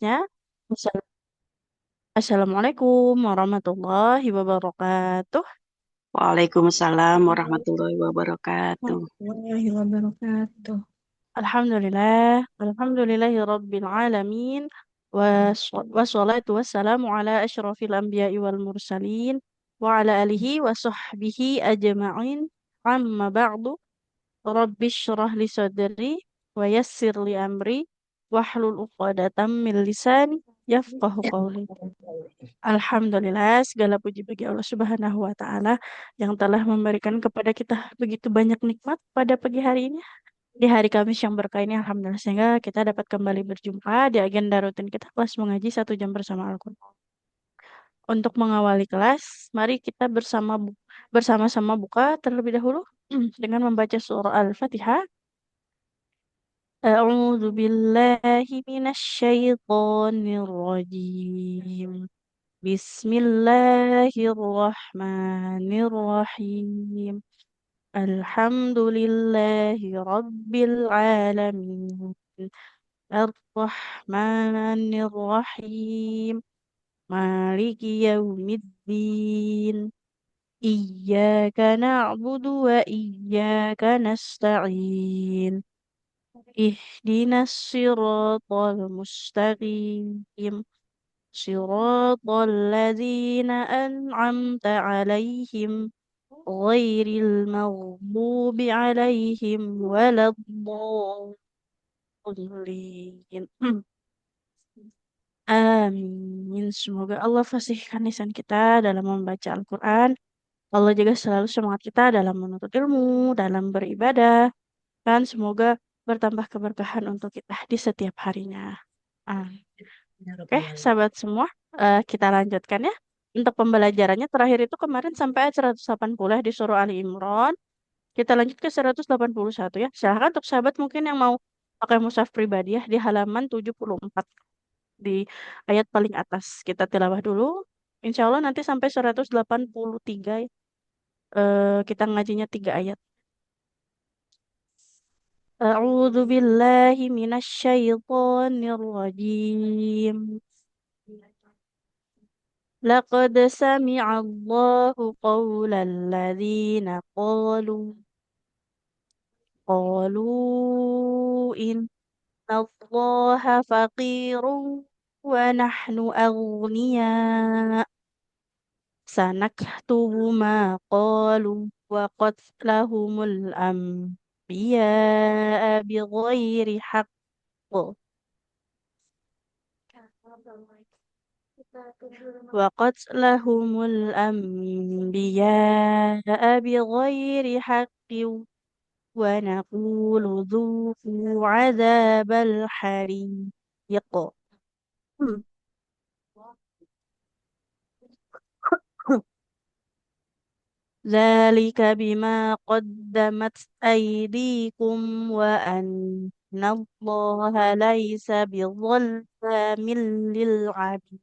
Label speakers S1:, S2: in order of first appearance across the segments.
S1: kelasnya. Assalamualaikum warahmatullahi wabarakatuh.
S2: Waalaikumsalam warahmatullahi wabarakatuh.
S1: Warahmatullahi wabarakatuh. Alhamdulillah, alhamdulillahi rabbil alamin. Wassalatu wassalamu ala asyrafil anbiya'i wal mursalin wa ala alihi wa sahbihi ajma'in. Amma ba'du, rabbi syrah li sadri wa yassir li amri wahlul uqadatan min lisani yafqahu qawli. Alhamdulillah, segala puji bagi Allah Subhanahu wa Ta'ala yang telah memberikan kepada kita begitu banyak nikmat pada pagi hari ini. Di hari Kamis yang berkah ini, Alhamdulillah, sehingga kita dapat kembali berjumpa di agenda rutin kita kelas mengaji 1 jam bersama Al-Quran. Untuk mengawali kelas, mari kita bersama-sama buka terlebih dahulu dengan membaca surah Al-Fatihah. A'udzu billahi minasyaitonir rajim. Bismillahirrahmanirrahim. Alhamdulillahi Rabbil Alamin. Ar-Rahmanir-Rahim. Maliki Yawmiddin. Iyyaka na'budu wa iyyaka nasta'in. Ihdinas siratal mustaqim. صراط الذين أنعمت عليهم غير المغضوب عليهم ولا الضالين. Amin. Semoga Allah fasihkan lisan kita dalam membaca Al-Quran. Allah juga selalu semangat kita dalam menuntut ilmu, dalam beribadah. Dan semoga bertambah keberkahan untuk kita di setiap harinya. Amin. Oke, sahabat semua, kita lanjutkan ya. Untuk pembelajarannya terakhir itu kemarin sampai ayat 180 ya di surah Ali Imran. Kita lanjut ke 181 ya. Silahkan untuk sahabat mungkin yang mau pakai mushaf pribadi ya di halaman 74 di ayat paling atas. Kita tilawah dulu. Insya Allah nanti sampai 183 ya. Kita ngajinya 3 ayat. A'udzu billahi minasyaitonir rajim. لقد سمع الله قول الذين قالوا إن الله فقير ونحن أغنياء سنكتب ما قالوا وقتلهم الأنبياء بغير حق وقتلهم الأنبياء بغير حق ونقول ذوقوا عذاب الحريق. ذلك بما قدمت أيديكم وأن الله ليس بظلام للعبيد.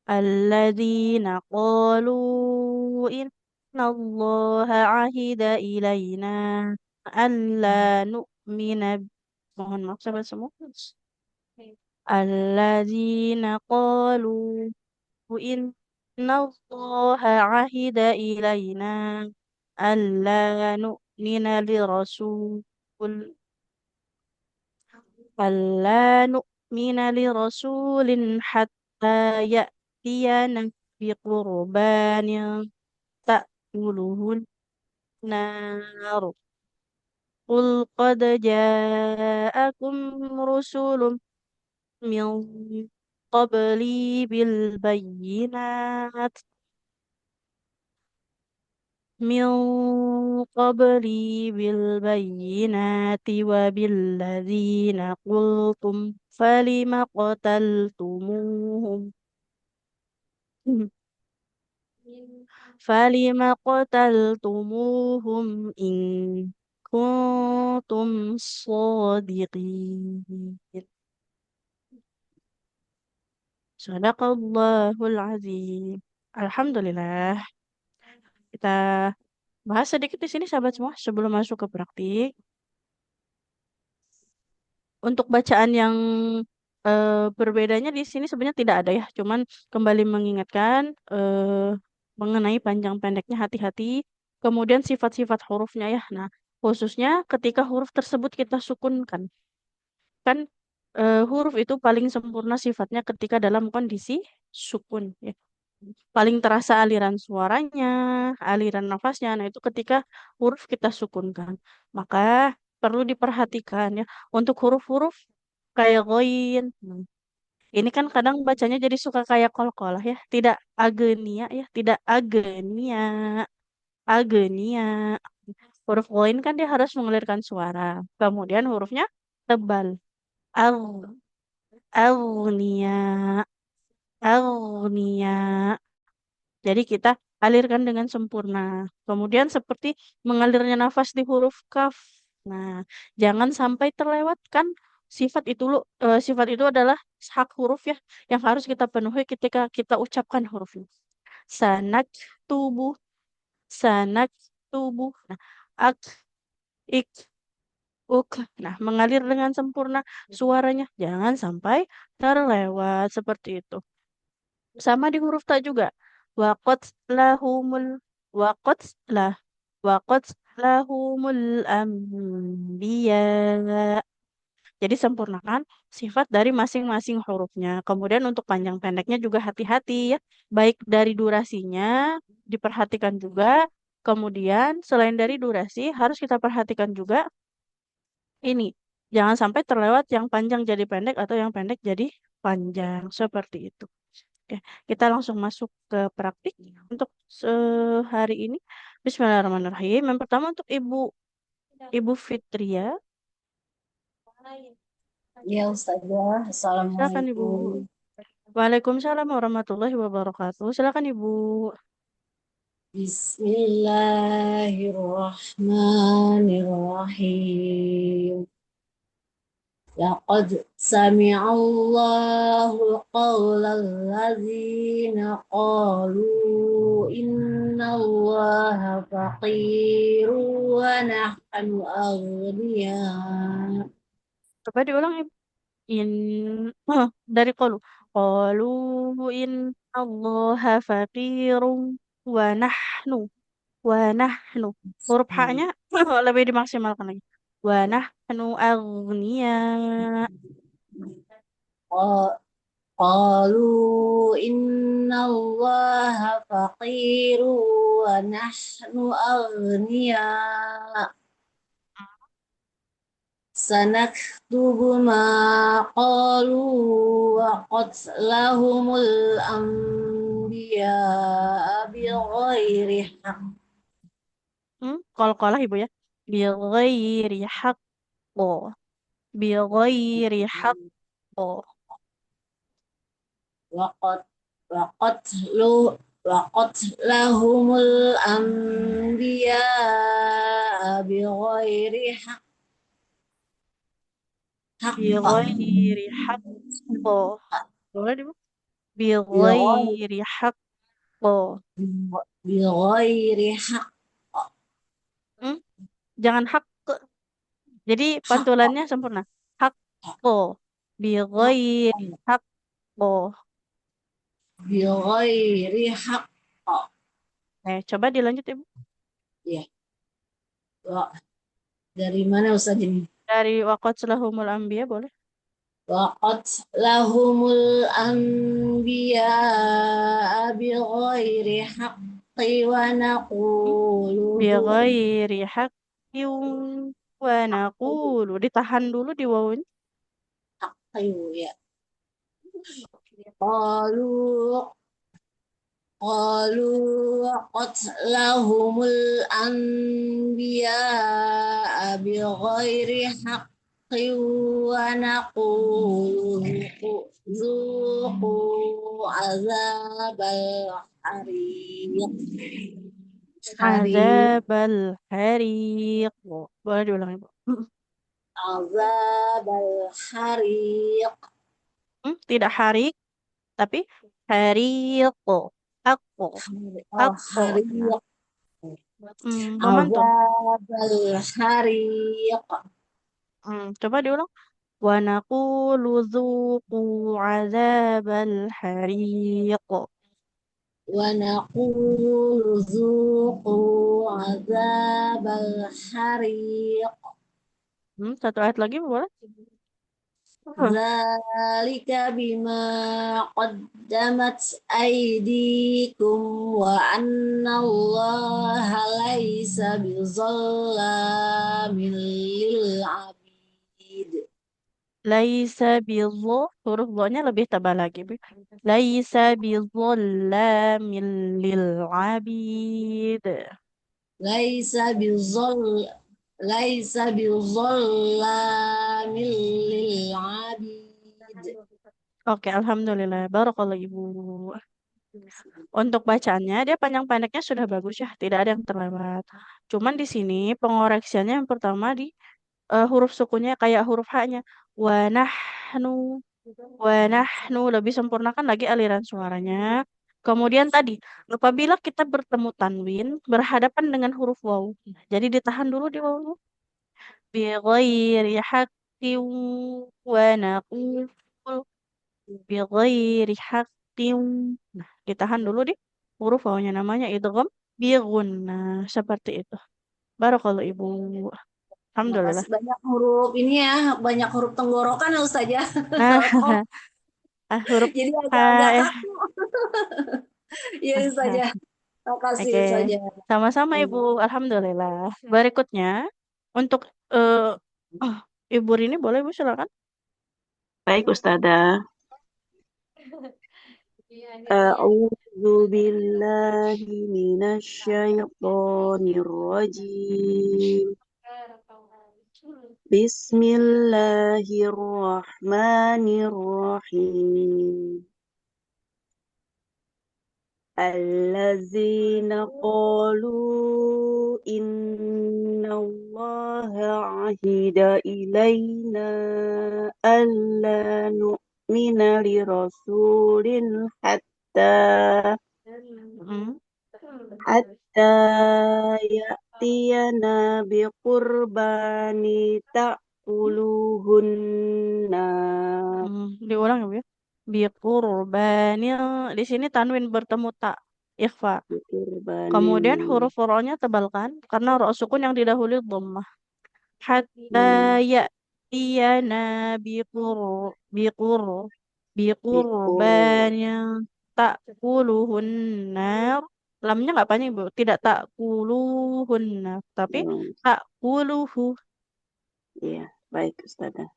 S1: الذين قالوا إن الله عهد إلينا ألا نؤمن. Mohon maaf sahabat semua. الذين قالوا إن الله عهد إلينا ألا نؤمن لرسول ألا نؤمن لرسول حتى يأتينا بقربان تأكله النار. قل قد جاءكم رسل من قبلي بالبينات من قبلي بالبينات وبالذين قلتم فلم قتلتموهم إن كنتم صادقين. Sadaqallahul azim. Alhamdulillah. Kita bahas sedikit di sini sahabat semua sebelum masuk ke praktik. Untuk bacaan yang berbedanya di sini sebenarnya tidak ada ya, cuman kembali mengingatkan mengenai panjang pendeknya hati-hati, kemudian sifat-sifat hurufnya ya. Nah, khususnya ketika huruf tersebut kita sukunkan, kan huruf itu paling sempurna sifatnya ketika dalam kondisi sukun ya. Paling terasa aliran suaranya, aliran nafasnya. Nah, itu ketika huruf kita sukunkan. Maka perlu diperhatikan ya untuk huruf-huruf kayak goin. Ini kan kadang bacanya jadi suka kayak kol-kolah ya, tidak agenia ya, tidak agenia, agenia. Huruf goin kan dia harus mengalirkan suara. Kemudian hurufnya tebal. Al, agnia, agnia. Jadi kita alirkan dengan sempurna. Kemudian seperti mengalirnya nafas di huruf kaf. Nah, jangan sampai terlewatkan sifat itu sifat itu adalah hak huruf ya yang harus kita penuhi ketika kita ucapkan hurufnya. Sanak tubuh, sanak tubuh. Nah, ak, ik, uk. Nah, mengalir dengan sempurna suaranya. Jangan sampai terlewat seperti itu. Sama di huruf ta juga. Waqat lahumul waqat lah waqat lahumul anbiya. Jadi sempurnakan sifat dari masing-masing hurufnya. Kemudian untuk panjang pendeknya juga hati-hati ya. Baik dari durasinya diperhatikan juga. Kemudian selain dari durasi harus kita perhatikan juga ini. Jangan sampai terlewat yang panjang jadi pendek atau yang pendek jadi panjang. Seperti itu. Oke, kita langsung masuk ke praktik untuk sehari ini. Bismillahirrahmanirrahim. Yang pertama untuk Ibu Fitria.
S3: Ya Ustazah,
S1: Silakan Ibu.
S3: Assalamualaikum.
S1: Waalaikumsalam warahmatullahi wabarakatuh. Silakan Ibu.
S3: Bismillahirrahmanirrahim. Laqad sami'allahu qawla allazina qalu innallaha faqiru wa nahnu aghniya.
S1: Coba diulang Ibu. In dari qalu. Qalu in Allah faqirun wa nahnu huruf H-nya lebih dimaksimalkan lagi. Wa nahnu aghnia.
S3: قالوا إن الله فقير ونحن أغنياء سنكتب ما قالوا وقتلهم الأنبياء بغير حق
S1: Qalqalah Ibu ya. Bighairi haqqo. Bighairi haqqo.
S3: وقت وقتل وقتلهم الأنبياء بغير حق
S1: Bighairi haqqo. Boleh Ibu?
S3: بغير
S1: Bighairi haqqo.
S3: بغير حق
S1: Hmm? Jangan hak. Jadi
S3: حق
S1: pantulannya sempurna. Haqqo.
S3: حق
S1: Bighairi haqqo.
S3: بغير حق.
S1: Coba dilanjut Ibu.
S3: Ya, Wah, dari mana Ustaz ini?
S1: Dari waqat selahumul anbiya boleh?
S3: وقتلهم الأنبياء بغير حق
S1: Hmm?
S3: ونقول
S1: Bighairi haqqin wa naqulu. Ditahan dulu di wawunya.
S3: ya. قالوا قالوا قتلهم الأنبياء بغير حق ونقول ذوقوا عذاب الحريق حريق
S1: Azabal hariq. Boleh diulang Ibu.
S3: عذاب الحريق
S1: Tidak harik, tapi hariq. Aku. Aku. Nah,
S3: حريق
S1: memantun.
S3: عذاب الحريق
S1: Coba diulang. ونقول ذوقوا عذاب الحريق.
S3: ونقول ذوقوا عذاب الحريق
S1: Satu ayat lagi boleh?
S3: ذلك بما قدمت أيديكم وأن الله ليس بظلام للعبيد
S1: Laisa bizzo, huruf nya lebih tebal lagi. Laisa bizzalamil lil abid.
S3: ليس بظل ليس بظلام للعبيد
S1: Oke, alhamdulillah. Barakallah Ibu. Untuk bacaannya, dia panjang pendeknya sudah bagus ya, tidak ada yang terlewat. Cuman di sini pengoreksiannya yang pertama di huruf sukunnya kayak huruf H-nya. Wanahnu, wanahnu lebih sempurnakan lagi aliran suaranya. Kemudian tadi, apabila kita bertemu tanwin berhadapan dengan huruf waw. Jadi ditahan dulu di waw. Bighairi haqqin wa naqul bighairi haqqin. Nah, ditahan dulu di huruf wawnya namanya idgham bighunna seperti itu. Barakallahu Ibu. Alhamdulillah.
S3: Makasih banyak huruf ini ya, banyak huruf tenggorokan ya Ustazah.
S1: Nah, huruf
S3: Jadi
S1: H
S3: agak-agak
S1: ya.
S3: kaku. Iya Ustazah. Makasih
S1: Oke,
S3: Ustazah.
S1: sama-sama Ibu. Alhamdulillah. Berikutnya untuk oh, Ibu Rini boleh Bu silakan.
S2: Baik, Ustazah. A'udzu billahi minasyaitonir rajim. Bismillahirrahmanirrahim. الذين قالوا إن الله عهد إلينا ألا نؤمن لرسول حتى
S1: Hmm.
S2: حتى يأتينا بقربان تأكله النار.
S1: Diulang ya Bu ya. Biqurbanil di sini tanwin bertemu tak ikhfa.
S2: بقربان.
S1: Kemudian huruf ro-nya tebalkan karena ro sukun yang didahului dhammah. Hatta ya'tiyana biqur biqur
S2: بقر
S1: biqurbanil ta'kuluhun nar. Lamnya nggak panjang Bu, tidak ta'kuluhun nar, tapi ta'kuluhu.
S2: Ya, baik Ustazah.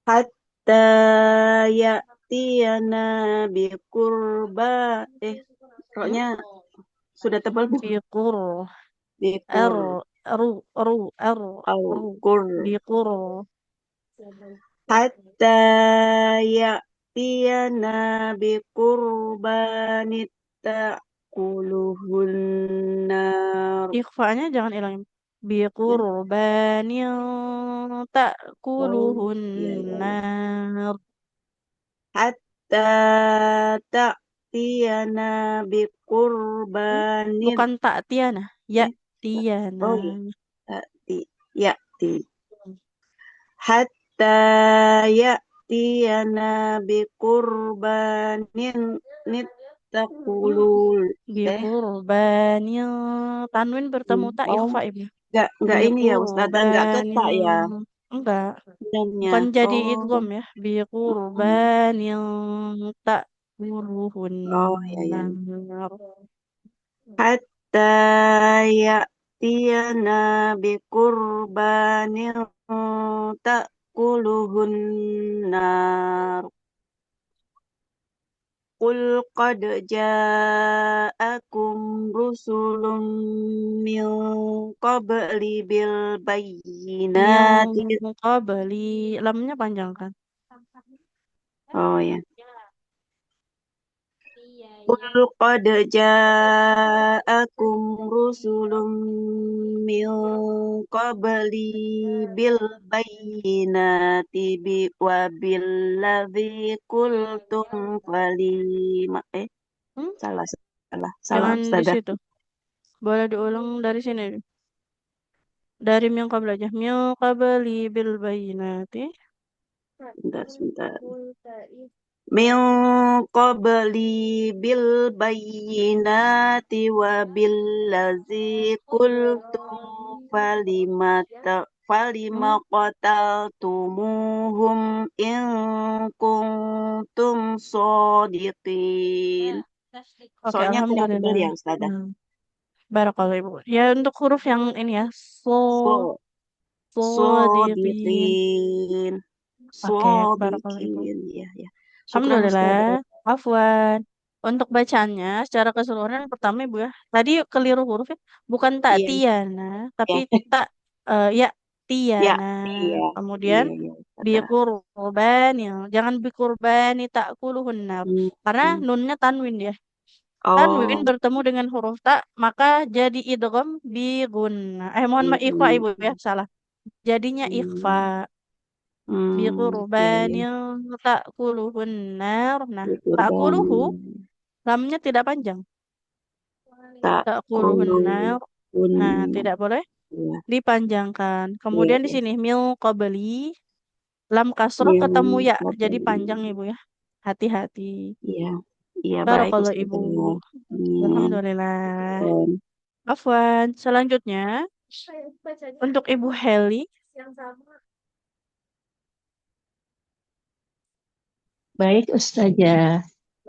S2: Hatta ya'tiyana biqurba.
S1: Hmm?
S2: Roknya sudah tebal Bu.
S1: Biqur
S2: Biqur.
S1: er ru ru er
S2: Au
S1: ru
S2: kur.
S1: biqur.
S2: Hatta ya'tiyana biqurbanit ta'kuluhun nar.
S1: Ikhfanya jangan ilangin.
S2: Ya.
S1: Biqurbanil
S2: Oh,
S1: ta'kuluhun
S2: ya, ya, ya.
S1: nar.
S2: Hatta ta'tiyana
S1: Hmm?
S2: biqurbanit.
S1: Bukan tak tiana, ya
S2: Eh,
S1: tiana.
S2: oh ya. Ta'ti. Ya'ti. Hatta ya'tiyana biqurbanin
S1: Hmm.
S2: nittaqulul. Eh,
S1: Biqurbanil tanwin bertemu tak
S2: oh,
S1: ikhfa ibu.
S2: enggak ini ya Ustazah, enggak ketak
S1: Biqurbanil
S2: ya
S1: enggak,
S2: sebenarnya.
S1: bukan jadi
S2: Oh,
S1: idgham ya.
S2: oh,
S1: Biqurbanil ta'kuluhun
S2: oh ya ya.
S1: nar.
S2: Hatta ya'tiyana biqurbanin ta'kuluhun nar. Qul qad ja'akum rusulun min qabli bil
S1: Min
S2: bayyinati.
S1: qabli lamnya panjang kan?
S2: Oh ya. Qul qad ja'akum rusulun min qabli bil bayyinati wa billadzi qultum falima.
S1: Hmm?
S2: Salah, salah, salah
S1: Jangan di
S2: Ustazah.
S1: situ. Boleh diulang dari sini. Dari min qabla aja. Min qabli bil bayyinati.
S2: Sebentar. Min qabli bil bayyinati wa bil ladzi qultum falima qataltumuhum in kuntum shodiqin.
S1: Oke,
S2: Soalnya kurang tebal
S1: alhamdulillah.
S2: ya Ustazah.
S1: Barakallahu ibu. Ya untuk huruf yang ini ya,
S2: So,
S1: sodiqin.
S2: shodiqin.
S1: Oke, barakallahu ibu.
S2: Shodiqin. Ya, ya. Syukran Ustazah.
S1: Alhamdulillah. Afwan. Untuk bacaannya secara keseluruhan yang pertama ibu ya. Tadi keliru huruf ya. Bukan tak
S2: Iya,
S1: tiana, tapi
S2: ya.
S1: tak ya
S2: Ya,
S1: tiana.
S2: iya.
S1: Kemudian
S2: Iya, iya Ustazah.
S1: biqurbani. Jangan biqurbani tak kuluhunna.
S2: Hmm,
S1: Karena
S2: hmm.
S1: nunnya tanwin ya. Tanwin
S2: Oh,
S1: bertemu dengan huruf tak, maka jadi idgham bi gunnah. Mohon maaf ikhfa
S2: iya.
S1: ibu ya, salah. Jadinya ikhfa
S2: Hmm,
S1: bi
S2: iya, iya.
S1: qurbanil ta'kuluhun nar. Nah,
S2: Di kurban.
S1: ta'kuluhu lamnya tidak panjang.
S2: Tak
S1: Ta'kuluhun nar.
S2: kulun.
S1: Nah, tidak boleh
S2: Iya,
S1: dipanjangkan.
S2: iya,
S1: Kemudian di
S2: iya.
S1: sini mil qabli lam kasroh ketemu
S2: Min
S1: ya, jadi
S2: qabli.
S1: panjang ibu ya. Hati-hati.
S2: Iya, iya baik
S1: Barakallahu ibu.
S2: Ustazah. Amin.
S1: Alhamdulillah.
S2: Dan,
S1: Afwan. Selanjutnya untuk Ibu Heli.
S4: Baik, Ustazah.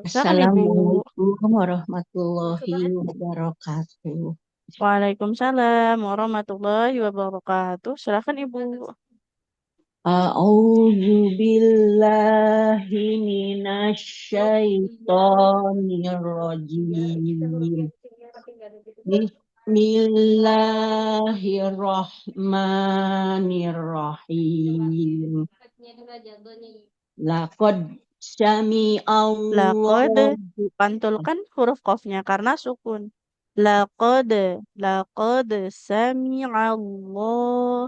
S1: Silakan Ibu.
S4: Assalamualaikum warahmatullahi wabarakatuh.
S1: Waalaikumsalam warahmatullahi wabarakatuh. Silakan Ibu.
S4: A'udzu billahi minasyaitonir rajim. Bismillahirrahmanirrahim. Laqad sami
S1: Laqad
S4: Allah.
S1: pantulkan huruf qafnya karena sukun. Laqad laqad sami'allah.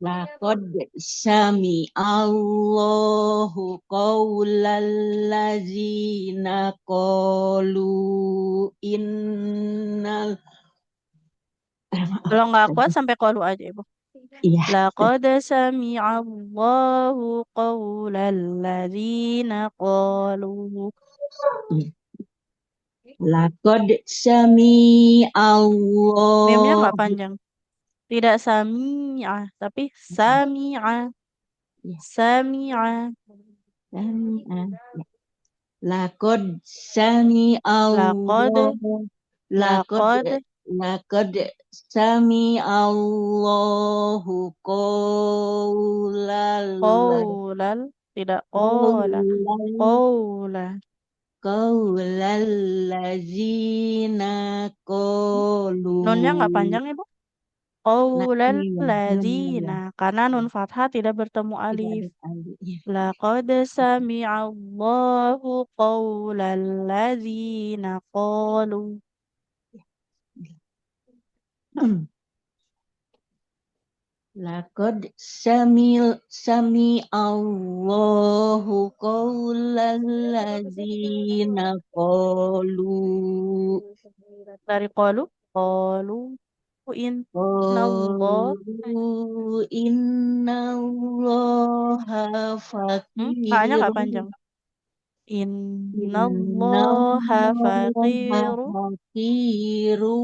S4: Laqad sami Allahu qaulal ladzina qalu innal
S1: Kalau nggak kuat sampai qalu aja Ibu.
S4: iya
S1: Laqad sami'allahu qawlal ladzina qalu.
S4: laqad sami
S1: Mimnya
S4: Allahu
S1: nggak panjang. Tidak sami'ah, tapi sami'ah. Sami'ah.
S4: laqad sami
S1: Laqad,
S4: Allahu laqad
S1: laqad,
S4: laqad sami Allahu qaulal
S1: qawlal. Tidak qola.
S4: qaulal
S1: Qawla.
S4: qaulallazina qalu
S1: Nunnya nggak panjang Ibu. Qawlal
S4: iya
S1: ladzina. Karena nun fathah tidak bertemu
S4: tidak
S1: alif.
S4: ada alif
S1: Laqad sami'allahu qawlal ladzina qalu.
S4: laqad sami Allahu qaulallazina qalu
S1: Dari qalu innallah.
S4: qalu innallaha
S1: Kayaknya nggak
S4: faqirun
S1: panjang. Innallaha
S4: innallaha
S1: faqiru.
S4: faqiru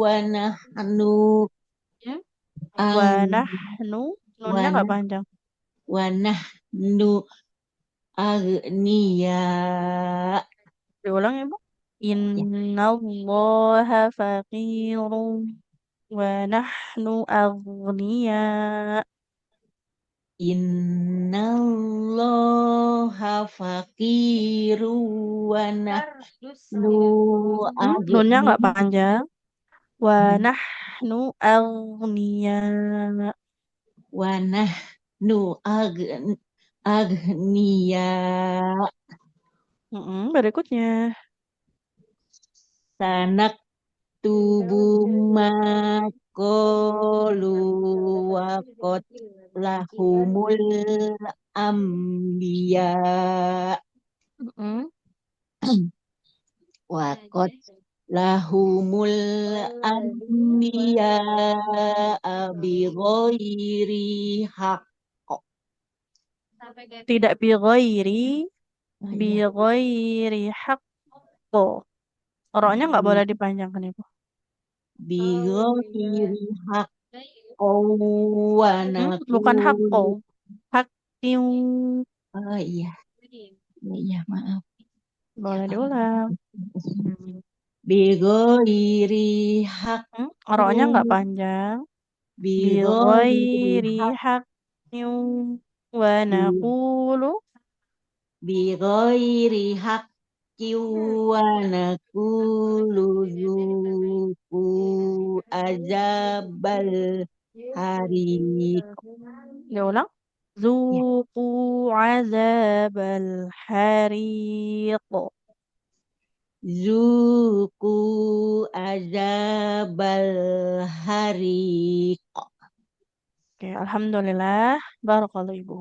S4: wa nahnu
S1: Hmm? Wa
S4: ag-
S1: nahnu. Nunnya
S4: wa
S1: nggak
S4: nah-
S1: panjang.
S4: wa nahnu agniya
S1: Diulang ya, Bu.
S4: ya
S1: Innallaha faqiru. Wa nahnu aghniya.
S4: innallaha faqiru wa nahnu
S1: Nunnya nggak
S4: agniya
S1: panjang. Wa nahnu aghniya.
S4: wa nahnu agniya
S1: Berikutnya.
S4: sanak tubu makolu wakot lahumul ambiya
S1: Mm-mm.
S4: wakot lahumul ambiya bi ghairi haq
S1: Tidak bighairi,
S4: Oh iya.
S1: bighairi haqqo. Roknya nggak boleh dipanjangkan Ibu.
S4: Bighairi haqqan wa
S1: Bukan haqqo.
S4: naqulu.
S1: Haqqin.
S4: Oh iya. Iya, iya, maaf. Ya
S1: Boleh
S4: Allah.
S1: diulang. Hmm.
S4: Bighairi
S1: Roknya
S4: haqqin.
S1: nggak panjang.
S4: Bighairi
S1: Bighairi haqqin wa
S4: haqqin.
S1: naqulu.
S4: Bighairi haqqin wa naqulu zuqu azabal hariq.
S1: Diulang.
S4: Ya,
S1: Zuqu azabal hariq.
S4: zuqu azabal hariq.
S1: Oke, Alhamdulillah. Barakallahu Ibu.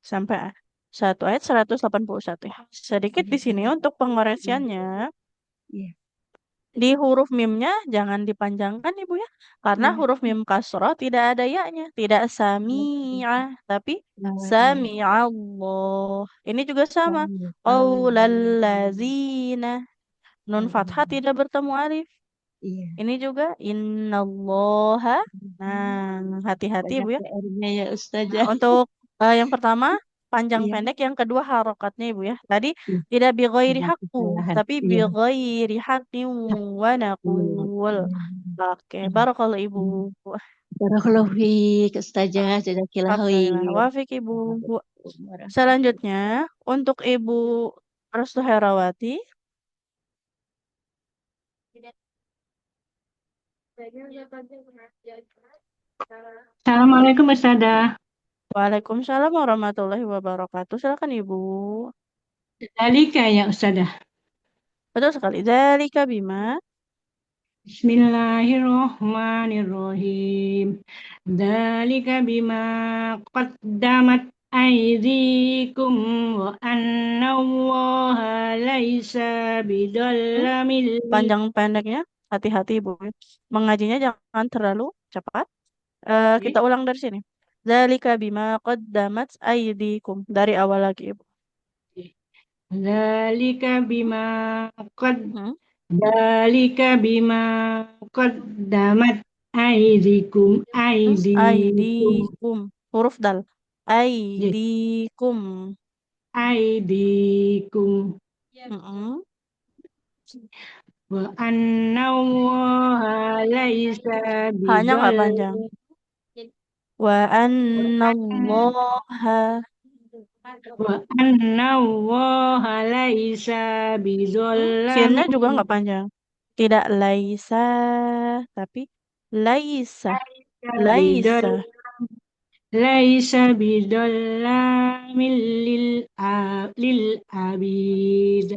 S1: Sampai satu ayat 181 ya. Sedikit di sini untuk pengoreksiannya.
S4: Ya,
S1: Di huruf mimnya jangan dipanjangkan Ibu ya. Karena
S4: ya.
S1: huruf mim kasroh tidak ada ya-nya. Tidak sami'ah. Tapi
S4: Nah, iya.
S1: sami'allah. Ini juga sama. Qaulallazina. Nun fathah tidak bertemu alif.
S4: Iya.
S1: Ini juga innallaha. Nah, hati-hati
S4: Banyak
S1: Ibu ya.
S4: PR-nya ya
S1: Nah,
S4: Ustazah.
S1: untuk yang pertama panjang
S4: Iya.
S1: pendek, yang kedua harokatnya Ibu ya. Tadi
S4: Ih,
S1: tidak bi ghairi
S4: ada
S1: haqqu,
S4: kesalahan.
S1: tapi bi
S4: Iya.
S1: ghairi haqqin wa naqul. Oke, barakallahu Ibu.
S4: Barakallahu fiik Ustazah, jazakillahu
S1: Alhamdulillah.
S4: khair.
S1: Wafik Ibu. Selanjutnya untuk Ibu Restu Herawati.
S5: Assalamualaikum Ustazah.
S1: Waalaikumsalam warahmatullahi wabarakatuh. Silakan Ibu.
S5: Dalika ya Ustazah.
S1: Betul sekali. Dzalika bima.
S5: Bismillahirrahmanirrahim. Dalika bima qaddamat aydikum wa anna Allaha laisa
S1: Hmm?
S5: bidallamil
S1: Panjang pendeknya hati-hati Ibu. Mengajinya jangan terlalu cepat. Kita ulang dari sini. Zalika bima qaddamat aydikum. Dari awal lagi Ibu.
S5: Dalika bima qad
S1: Hmm?
S5: Dalika bima qaddamat aydikum
S1: Aydikum. Huruf dal.
S5: Ya,
S1: Aydikum.
S5: aydikum
S1: Mm-mm.
S5: wa anna Allaha laisa
S1: Hanya nggak
S5: bidol
S1: panjang. Wa annallaha.
S5: wa anna Allaha laisa
S1: Sinnya juga
S5: bidzalamin
S1: nggak panjang. Tidak laisa, tapi laisa.
S5: bidol
S1: Laisa.
S5: laisa bidzalamin lil abid.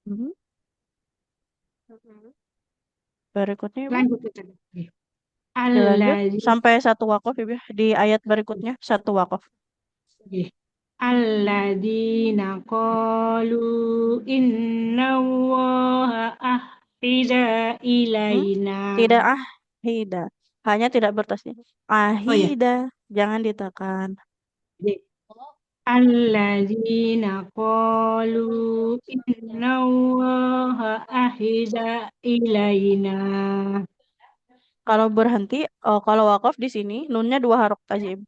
S1: Mhm. Berikutnya Ibu.
S5: Lanjut Ustaz.
S1: Dilanjut
S5: Allazi
S1: sampai satu wakaf Ibu ya. Di ayat berikutnya satu wakaf.
S5: alladzina qalu inna Allaha ahida
S1: Hmm?
S5: ilaina.
S1: Tidak ahida. Hanya tidak bertasnya.
S5: Oh ya,
S1: Ahida. Jangan ditekan.
S5: alladzina qalu inna Allaha ahida ilaina.
S1: Kalau berhenti, kalau wakaf di sini, nunnya dua harok aja Ibu.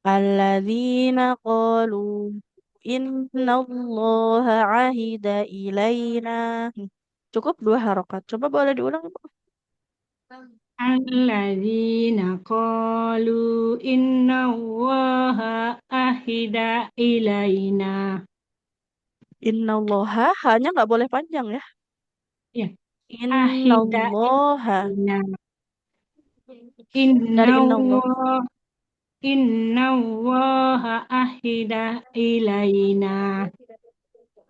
S1: Alladzina qalu innallaha ahida ilaina. Cukup dua harokat. Coba boleh diulang Ibu.
S5: Alladzina qalu inna Allaha ahida ilaina.
S1: Innallaha hanya nggak boleh panjang ya.
S5: Ya, ahida
S1: Innallaha.
S5: ilaina.
S1: Dari
S5: Inna
S1: innallah.
S5: Allah Inna Allaha ahida ilaina.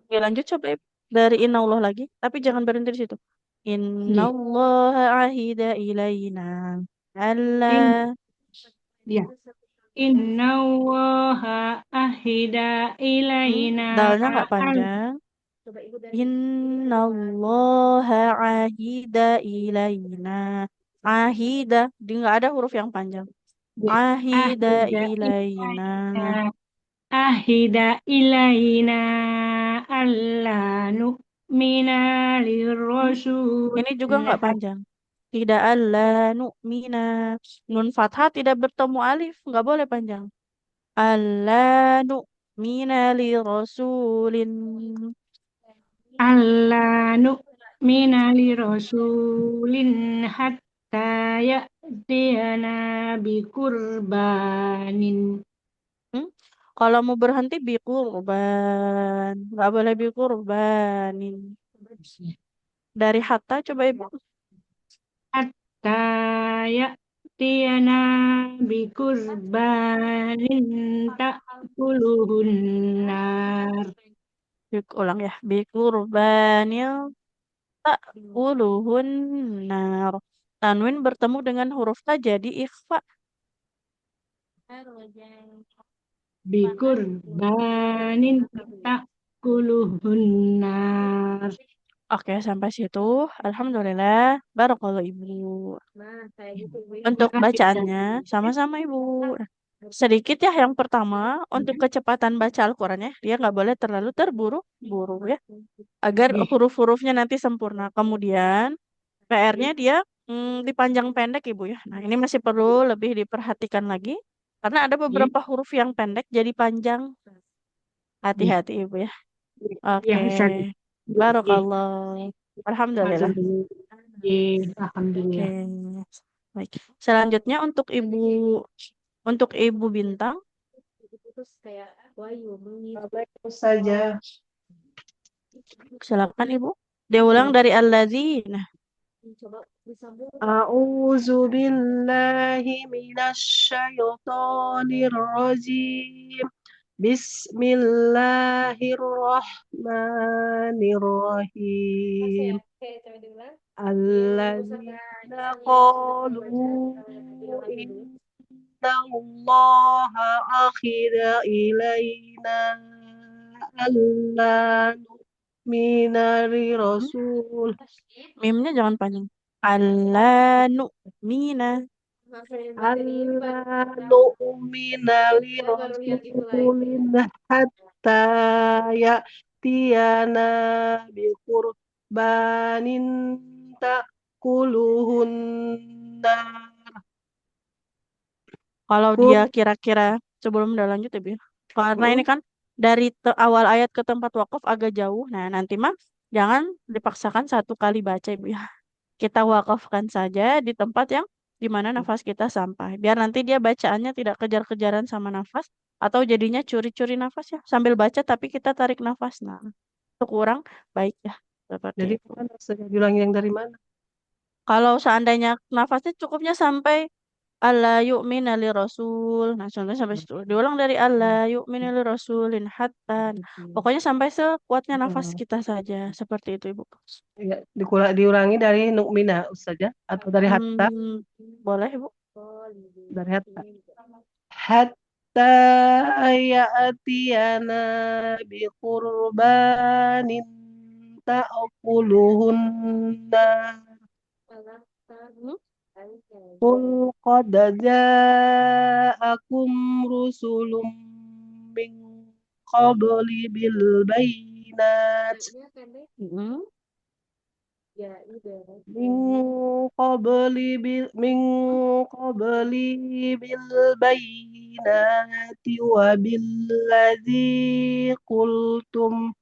S1: Oke, lanjut coba Ibu. Dari innallah lagi, tapi jangan berhenti di situ.
S5: Ya,
S1: Innallaha ahida ilaina.
S5: in,
S1: Allah.
S5: ya. Inna Allaha ahida ilaina.
S1: Dalnya nggak panjang. Innallaha ahida ilaina. Ahida. Dia nggak ada huruf yang panjang. Ahida
S5: ahida
S1: ilaina.
S5: ilaina ahida ilaina alla nu'mina
S1: Hmm? Ini juga
S5: lirrasulin
S1: nggak panjang. Tidak alla nu'mina. Nun fathah tidak bertemu alif. Nggak boleh panjang. Alla nu'mina li rasulin.
S5: alla nu'mina lirrasulin hatta ya'tiyana bikurbanin.
S1: Hmm? Kalau mau berhenti bi kurban. Nggak boleh bi kurbanin. Dari hatta coba ibu.
S5: Hatta ya'tiyana bikurbanin ta'kuluhun nar.
S1: Ulang ya. Bi kurbanil tak uluhun nar. Tanwin bertemu dengan huruf ta jadi ikhfa.
S5: Bikurbanin ta'kuluhun nar.
S1: Oke, sampai situ. Alhamdulillah. Barakallahu Ibu. Untuk
S5: Makasih Ustaz.
S1: bacaannya, sama-sama Ibu. Sedikit ya yang pertama, untuk kecepatan baca Al-Quran ya. Dia nggak boleh terlalu terburu-buru ya. Agar
S5: Nggih,
S1: huruf-hurufnya nanti sempurna. Kemudian, PR-nya dia dipanjang pendek Ibu ya. Nah, ini masih perlu lebih diperhatikan lagi. Karena ada
S5: nggih,
S1: beberapa huruf yang pendek jadi panjang.
S5: nggih.
S1: Hati-hati Ibu ya.
S5: Ya
S1: Oke.
S5: Ustaz. Nggih,
S1: Barakallah.
S5: matur
S1: Alhamdulillah.
S5: nuwun. Nggih,
S1: Oke.
S5: alhamdulillah.
S1: Baik. Selanjutnya untuk Ibu Bintang,
S2: Baik, saja.
S1: silakan Ibu. Diulang dari alladzina.
S2: A'udzu billahi minasy syaithanir rajim. Bismillahirrahmanirrahim. Alladzina qalu innallaha akhira ilaina alla nu'mina li
S1: Hmm?
S2: rasul
S1: Mimnya jangan panjang. Alla nu'mina.
S2: alla nu'mina li rasulin hatta ya'tiyana bi qurbanin ta'kuluhunna
S1: Kalau dia
S2: kur
S1: kira-kira sebelum udah lanjut ya, Bu. Karena ini
S2: hmm?
S1: kan dari awal ayat ke tempat wakaf agak jauh. Nah, nanti mah jangan dipaksakan satu kali baca, Ibu ya. Kita wakafkan saja di tempat yang di mana nafas kita sampai. Biar nanti dia bacaannya tidak kejar-kejaran sama nafas atau jadinya curi-curi nafas ya. Sambil baca tapi kita tarik nafas. Nah, itu kurang baik ya. Seperti
S2: Jadi
S1: itu.
S2: kan saya bilang yang dari mana?
S1: Kalau seandainya nafasnya cukupnya sampai alla yu'mina li rasul. Nah, contohnya sampai situ. Diulang dari alla yu'mina li rasulin hatta. Pokoknya sampai sekuatnya nafas
S2: Hmm.
S1: kita saja. Seperti itu, Ibu.
S2: Ya, diurangi dari Nukmina saja atau dari Hatta,
S1: Boleh, Ibu.
S2: dari Hatta. Hatta ya'tiyana bi qurbanin ta'kuluhunna
S1: Hmm?
S2: qul qad ja'akum rusulun min qabli bil bayinat
S1: Mm-mm.
S2: min min qabli bil bayyinati wa billadzi qultum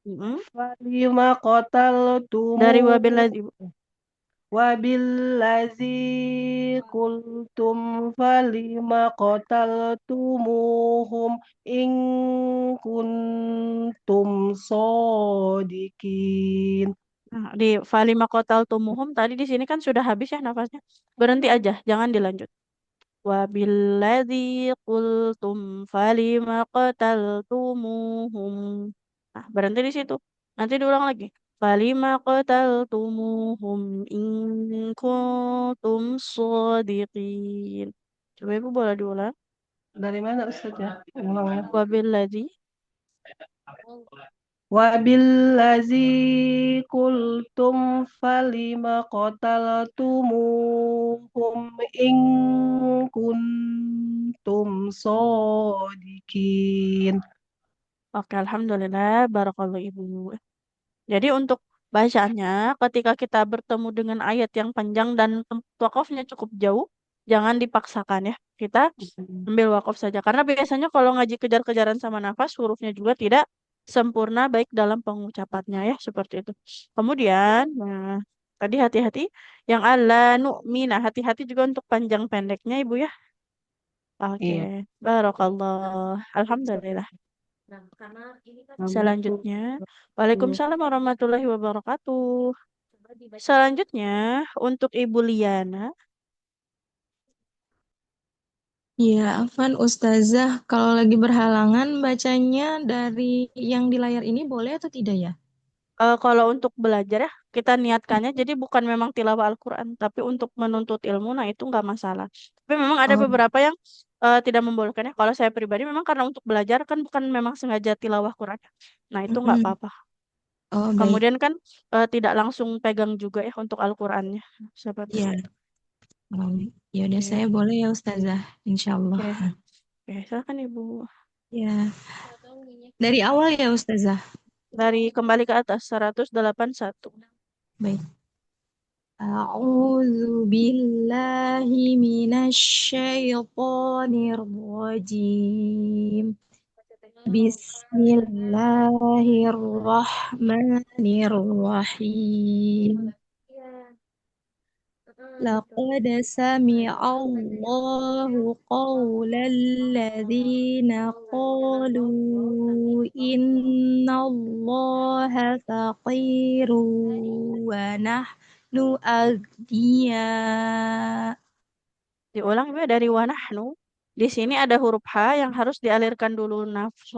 S1: Mm-mm.
S2: falima
S1: Dari
S2: qataltumu
S1: wabil Ibu.
S2: wa billadzi qultum falima qataltumuhum in kuntum sadiqin.
S1: Nah, di falima kotal tumuhum tadi di sini kan sudah habis ya nafasnya. Berhenti aja, jangan dilanjut. Wabilladzi qultum falima qataltumuhum. Nah, berhenti di situ. Nanti diulang lagi. Falima qataltumuhum in kuntum shadiqin. Coba Ibu boleh diulang.
S2: Dari mana Ustaz ya? Uangnya.
S1: Wabilladzi
S2: Wabillazi kultum falima qataltumuhum in kuntum sodikin.
S1: Oke, alhamdulillah, barakallahu Ibu. Jadi untuk bacaannya, ketika kita bertemu dengan ayat yang panjang dan wakafnya cukup jauh, jangan dipaksakan ya. Kita ambil wakaf saja. Karena biasanya kalau ngaji kejar-kejaran sama nafas, hurufnya juga tidak sempurna baik dalam pengucapannya ya, seperti itu. Kemudian, nah, tadi hati-hati yang ala nu'mina, hati-hati juga untuk panjang pendeknya Ibu ya. Oke,
S2: Iya.
S1: barakallah. Alhamdulillah. Selanjutnya, Waalaikumsalam warahmatullahi wabarakatuh. Selanjutnya, untuk Ibu Liana,
S5: Ya, Afan Ustazah, kalau lagi berhalangan bacanya dari yang di layar ini boleh atau tidak ya?
S1: kalau untuk belajar ya, kita niatkannya jadi bukan memang tilawah Al-Quran, tapi untuk menuntut ilmu, nah itu nggak masalah. Tapi memang ada
S5: Oh,
S1: beberapa yang tidak membolehkan ya. Kalau saya pribadi memang karena untuk belajar kan bukan memang sengaja tilawah Quran. Nah itu nggak
S5: mm-mm.
S1: apa-apa.
S5: Oh, baik.
S1: Kemudian kan tidak langsung pegang juga ya untuk Al-Qurannya. Seperti
S5: Ya,
S1: itu.
S5: oh, ya udah saya
S1: Oke,
S5: boleh ya Ustazah, insya Allah.
S1: oke, oke. Silakan Ibu.
S5: Ya, dari awal ya Ustazah.
S1: Dari kembali ke atas 181.
S5: Baik. A'udzu billahi minasyaitonir rajim. Bismillahirrahmanirrahim. لقد سمع الله قول الذين قالوا إن الله فقير ونحن أغنياء.
S1: Diulang Ibu ya, dari wanahnu. Di sini ada huruf H yang harus dialirkan dulu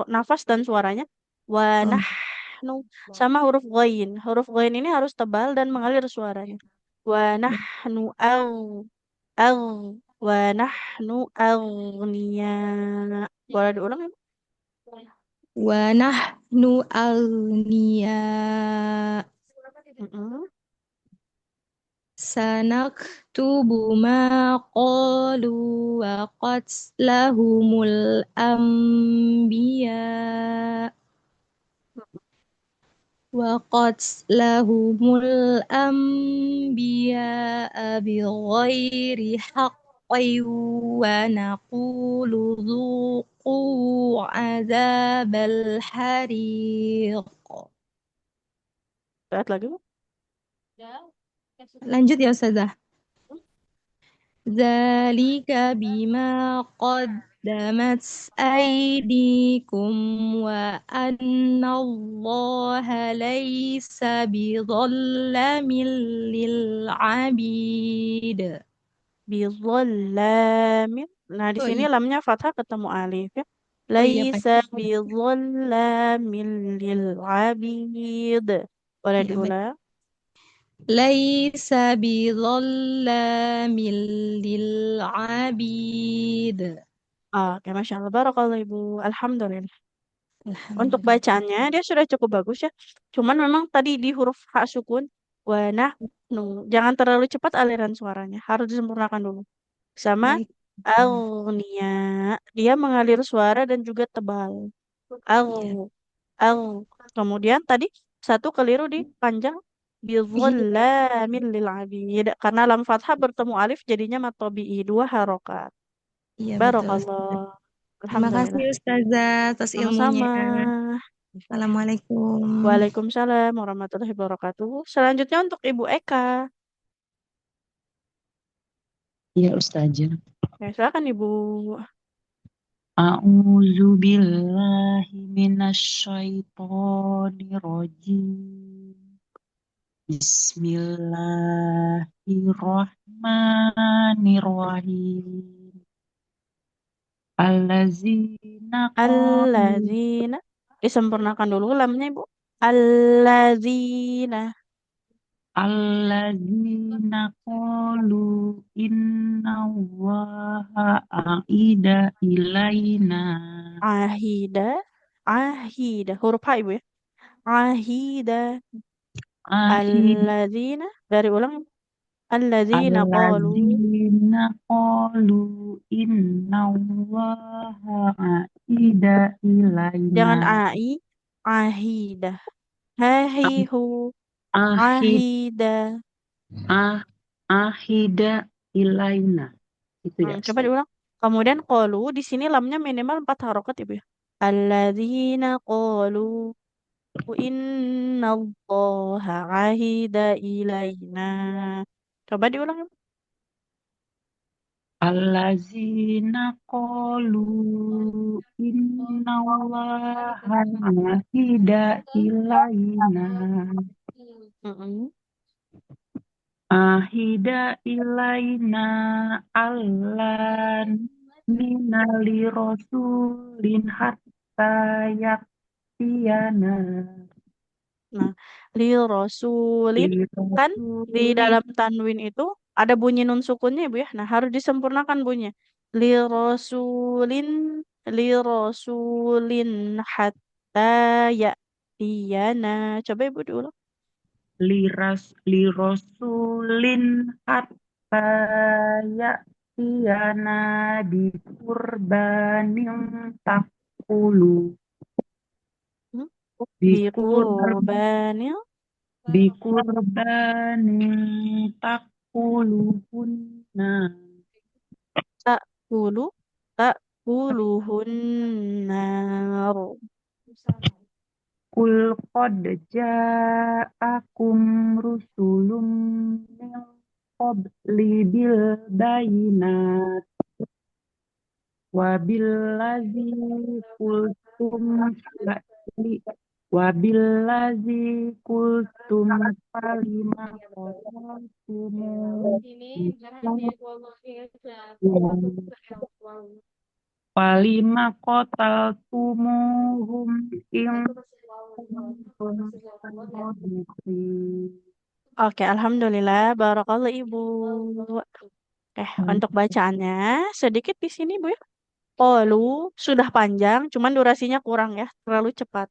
S1: nafas dan suaranya.
S5: Oh,
S1: Wanahnu. Sama huruf ghain. Huruf ghain ini harus tebal dan mengalir suaranya. Wanahnu au wanahnu aghnia. Boleh diulang Ibu?
S5: ونحن أغنياء
S1: Mm-mm.
S5: سنكتب ما قالوا وقتلهم الأنبياء بغير حق ونقول ذوقوا عذاب الحريق.
S1: Lihat lagi Bu.
S5: Lanjut ya Ustazah. ذلك بما قدمت أيديكم وأن الله ليس بظلام للعبيد.
S1: Bizallamin. Nah, di
S5: Oh
S1: sini
S5: iya,
S1: lamnya fathah ketemu alif ya.
S5: oh iya Pak.
S1: Laisa bizallamin lil abid. Boleh
S5: Iya baik.
S1: diulang?
S5: ليس بظلام للعبيد.
S1: Oke, Masya Allah. Barakallah Ibu. Alhamdulillah. Untuk
S5: Alhamdulillah.
S1: bacaannya, dia sudah cukup bagus ya. Cuman memang tadi di huruf H sukun. Wa nu. Jangan terlalu cepat aliran suaranya. Harus disempurnakan dulu. Sama
S5: Baik.
S1: Agnia. Dia mengalir suara dan juga tebal. Al,
S5: Iya.
S1: al. Kemudian tadi satu keliru di panjang
S5: Iya,
S1: bizallamin lil abid. Karena lam fathah bertemu alif jadinya matobi'i dua harokat.
S5: iya betul.
S1: Barakallah.
S5: Terima kasih
S1: Alhamdulillah.
S5: Ustazah atas ilmunya.
S1: Sama-sama.
S5: Assalamualaikum.
S1: Waalaikumsalam warahmatullahi wabarakatuh. Selanjutnya untuk Ibu Eka.
S6: Ya Ustazah.
S1: Ya, silakan Ibu.
S6: A'udzu billahi minasyaitonir rajim. Bismillahirrahmanirrahim. Allazina qalu
S1: Alladzina. Disempurnakan dulu lamnya Ibu. Alladzina.
S6: allazina qalu innallaha a'ida ilaina
S1: Ahida. Ahida. Huruf H Ibu ya. Ahida.
S6: ahid
S1: Alladzina. Dari ulang. Alladzina qalu.
S6: alladzina qalu innallaha ahida ilaina
S1: Jangan ai. Ahida. Hahihu.
S6: ahid
S1: Ahida.
S6: ah ahida ilaina itu ya
S1: Coba
S6: Ustaz.
S1: diulang. Kemudian qalu di sini lamnya minimal 4 harokat Ibu ya. Alladzina qalu innallaha ahida ilaina. Coba diulang Ibu.
S6: Allazina qalu innallaha ahida ilaina
S1: Mm-mm.
S6: ahida ilaina allan minali rasulin hatta yaktiyana
S1: Nah, li rasulin
S6: li
S1: kan di
S6: rasulin
S1: dalam tanwin itu ada bunyi nun sukunnya Ibu ya. Nah, harus disempurnakan bunyinya. Li rasulin li rasulin hatta ya'tiyana. Coba Ibu diulang.
S6: li rasulin hatta ya'tiyana bi kurbanin takulu
S1: Hmm?
S6: bi
S1: Bi
S6: kur
S1: qurbanil
S6: bi kurbanin takuluhunna
S1: ta'kulu ta'kuluhun nar.
S6: kul qad ja'akum rusulun min qabli bil bayinat wabillazi kultum fa'li wabillazi kultum falima qataltum falima qataltumuhum in kuntum sadiqin.
S1: Oke, alhamdulillah. Barakallah Ibu. Oke, untuk bacaannya sedikit di sini Bu ya. Qalu sudah panjang, cuman durasinya kurang ya, terlalu cepat.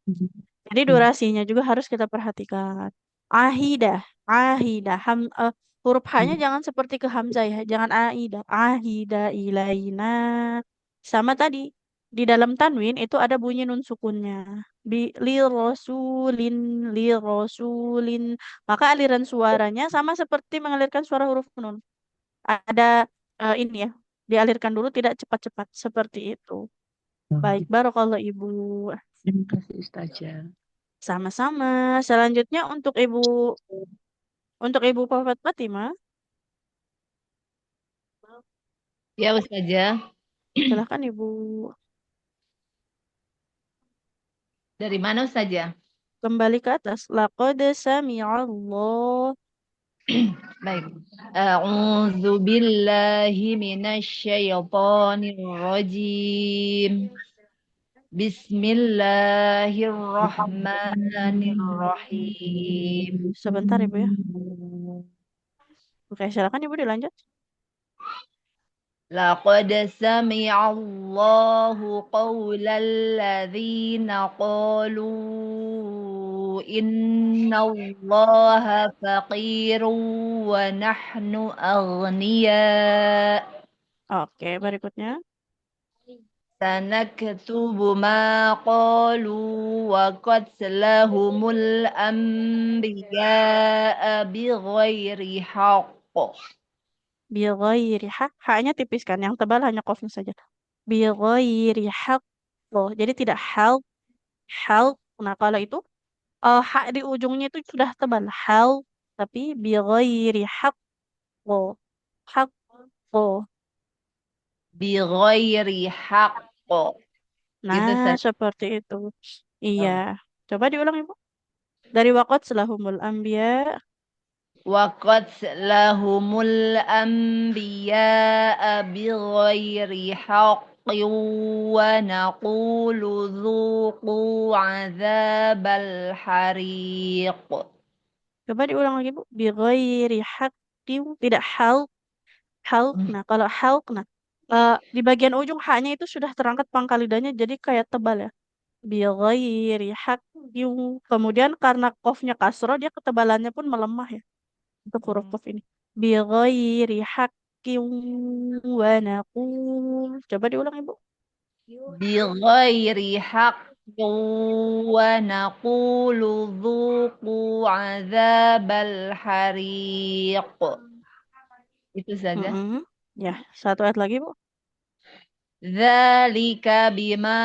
S1: Jadi durasinya juga harus kita perhatikan. Ahida, ahida, huruf H-nya jangan seperti ke hamzah ya, jangan aida. Ahida ilaina. Sama tadi di dalam tanwin itu ada bunyi nun sukunnya. Li rosulin, li rosulin. Maka aliran suaranya sama seperti mengalirkan suara huruf nun. Ada ini ya, dialirkan dulu tidak cepat-cepat seperti itu. Baik, barakallah Ibu.
S6: Terima kasih Ustazah.
S1: Sama-sama. Selanjutnya untuk Ibu Fafat Fatimah,
S3: Ya Ustazah,
S1: silahkan Ibu
S3: dari mana Ustazah?
S1: kembali ke atas. Laqad sami'allah.
S3: Baik. A'udzu billahi minasyaitonir rajim. Bismillahirrahmanirrahim.
S1: Sebentar Ibu ya. Oke, silakan Ibu dilanjut.
S3: لقد سمع الله قول الذين قالوا إن الله فقير ونحن أغنياء
S1: Oke, berikutnya.
S3: سنكتب ما قالوا وقتلهم الأنبياء بغير حق
S1: Bighairi haq. Haknya tipis kan, yang tebal hanya qafnya saja. Bighairi haq. Oh, jadi tidak hal hal. Nah, kalau itu hak di ujungnya itu sudah tebal. Hal tapi bighairi haq. Oh, haq. Oh.
S3: بغير حق gitu
S1: Nah,
S3: Ustaz.
S1: seperti itu. Iya. Coba diulang Ibu. Dari waqat selahumul anbiya.
S3: وقتلهم الأنبياء بغير حق ونقول ذوقوا عذاب الحريق
S1: Coba diulang lagi Bu. Bighairi haqqin. Tidak hal. Hal. Nah, kalau hal, nah. Di bagian ujung haknya itu sudah terangkat pangkal lidahnya jadi kayak tebal ya. Bighairi haqqin. Kemudian karena qafnya kasroh, dia ketebalannya pun melemah ya. Untuk huruf qaf ini. Bighairi haqqin wa naqul. Coba diulang, Ibu.
S7: بغير حق ونقول ذوقوا عذاب الحريق. Itu saja.
S1: Ya, satu ayat lagi, Bu.
S7: ذلك بما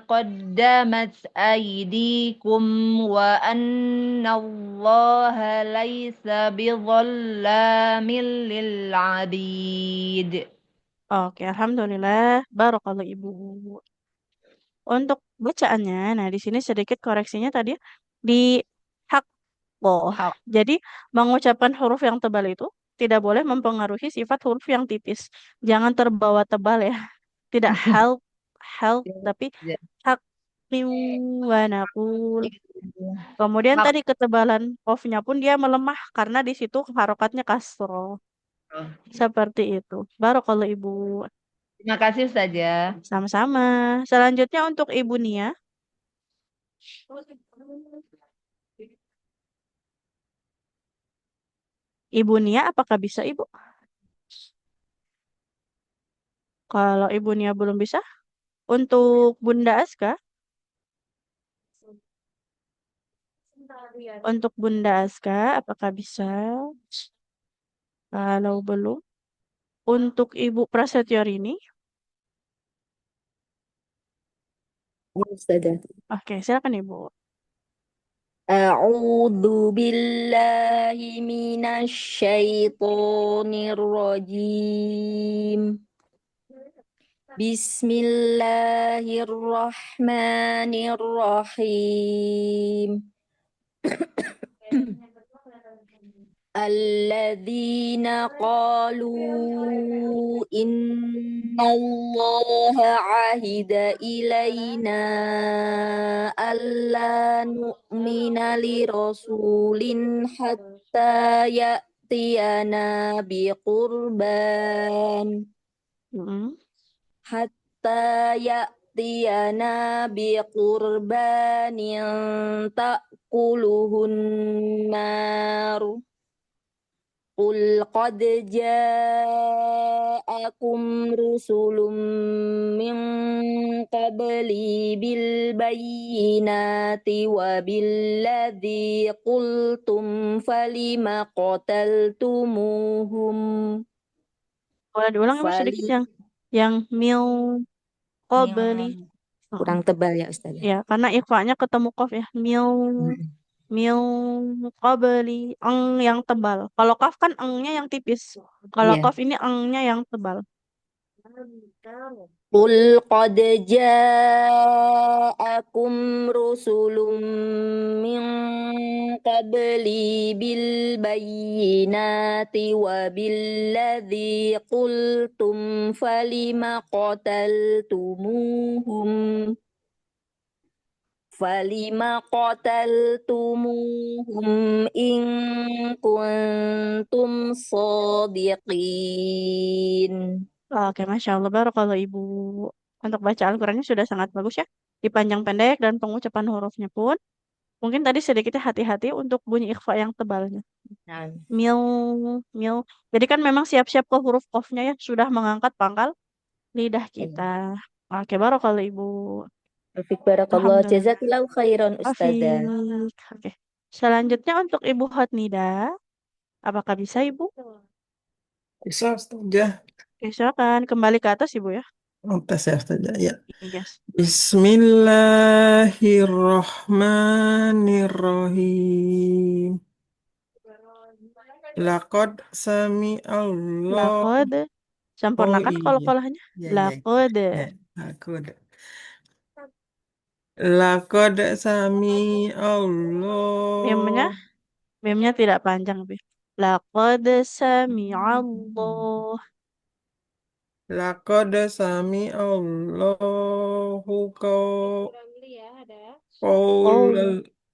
S7: قدمت أيديكم وأن الله ليس بظلام للعبيد.
S1: Oke, alhamdulillah. Barakallahu Ibu. Untuk bacaannya, nah di sini sedikit koreksinya tadi di haqqo.
S7: Hak.
S1: Jadi mengucapkan huruf yang tebal itu tidak boleh mempengaruhi sifat huruf yang tipis. Jangan terbawa tebal ya. Tidak hal tapi
S7: Ya.
S1: hak wa naqul. Kemudian
S7: Hak.
S1: tadi ketebalan qafnya pun dia melemah karena di situ harokatnya kasroh. Seperti itu. Barakallahu Ibu.
S7: Terima kasih Ustazah.
S1: Sama-sama. Selanjutnya untuk Ibu Nia. Ibu Nia, apakah bisa Ibu? Kalau Ibu Nia belum bisa, untuk Bunda Aska, apakah bisa? Kalau belum, untuk Ibu Prasetyorini,
S8: Ustazah.
S1: oke, silakan Ibu.
S8: A'udzu billahi minasyaitonir rajim. Bismillahirrahmanirrahim. Alladzina qalu innallaha ahida ilaina alla nu'mina li rasulin hatta ya'tiyana biqurban ta'kuluhun nar. Qul qad ja'akum rusulun min qabli bil bayyinati wa billadzi qultum falima qataltumuhum.
S1: Boleh diulang Ibu sedikit yang mil qabli.
S8: Kurang tebal ya Ustazah.
S1: Ya, karena ikhfanya ketemu qaf ya. Mil qabli, eng yang tebal. Kalau kaf kan engnya yang tipis. Kalau
S8: Iya.
S1: qaf ini engnya yang tebal.
S8: Qul qad ja'akum rusulun min qabli bil bayyinati wa billadzi qultum falima qataltumuhum in kuntum shadiqin.
S1: Oke, Masya Allah. Barakallahu Ibu. Untuk baca Al-Qurannya sudah sangat bagus ya. Dipanjang pendek dan pengucapan hurufnya pun. Mungkin tadi sedikitnya hati-hati untuk bunyi ikhfa yang tebalnya. Mil. Jadi kan memang siap-siap ke huruf qafnya ya. Sudah mengangkat pangkal lidah kita. Oke, barakallahu Ibu.
S8: Barakallah. Jazakillahu khairan Ustazah.
S1: Oke. Selanjutnya untuk Ibu Hotnida. Apakah bisa Ibu?
S9: Bisa, Ustazah.
S1: Oke, silakan. Kembali ke atas Ibu ya.
S9: Atas ya, Ustazah. Ya.
S1: Yes.
S9: Bismillahirrahmanirrahim. Laqad sami'allahu.
S1: Laqad. Sempurnakan qalqalahnya. Laqad.
S9: Laqad. Laqad sami'allahu.
S1: Mimnya tidak panjang, Bi. Laqad sami'allahu.
S9: Laqad sami'allahu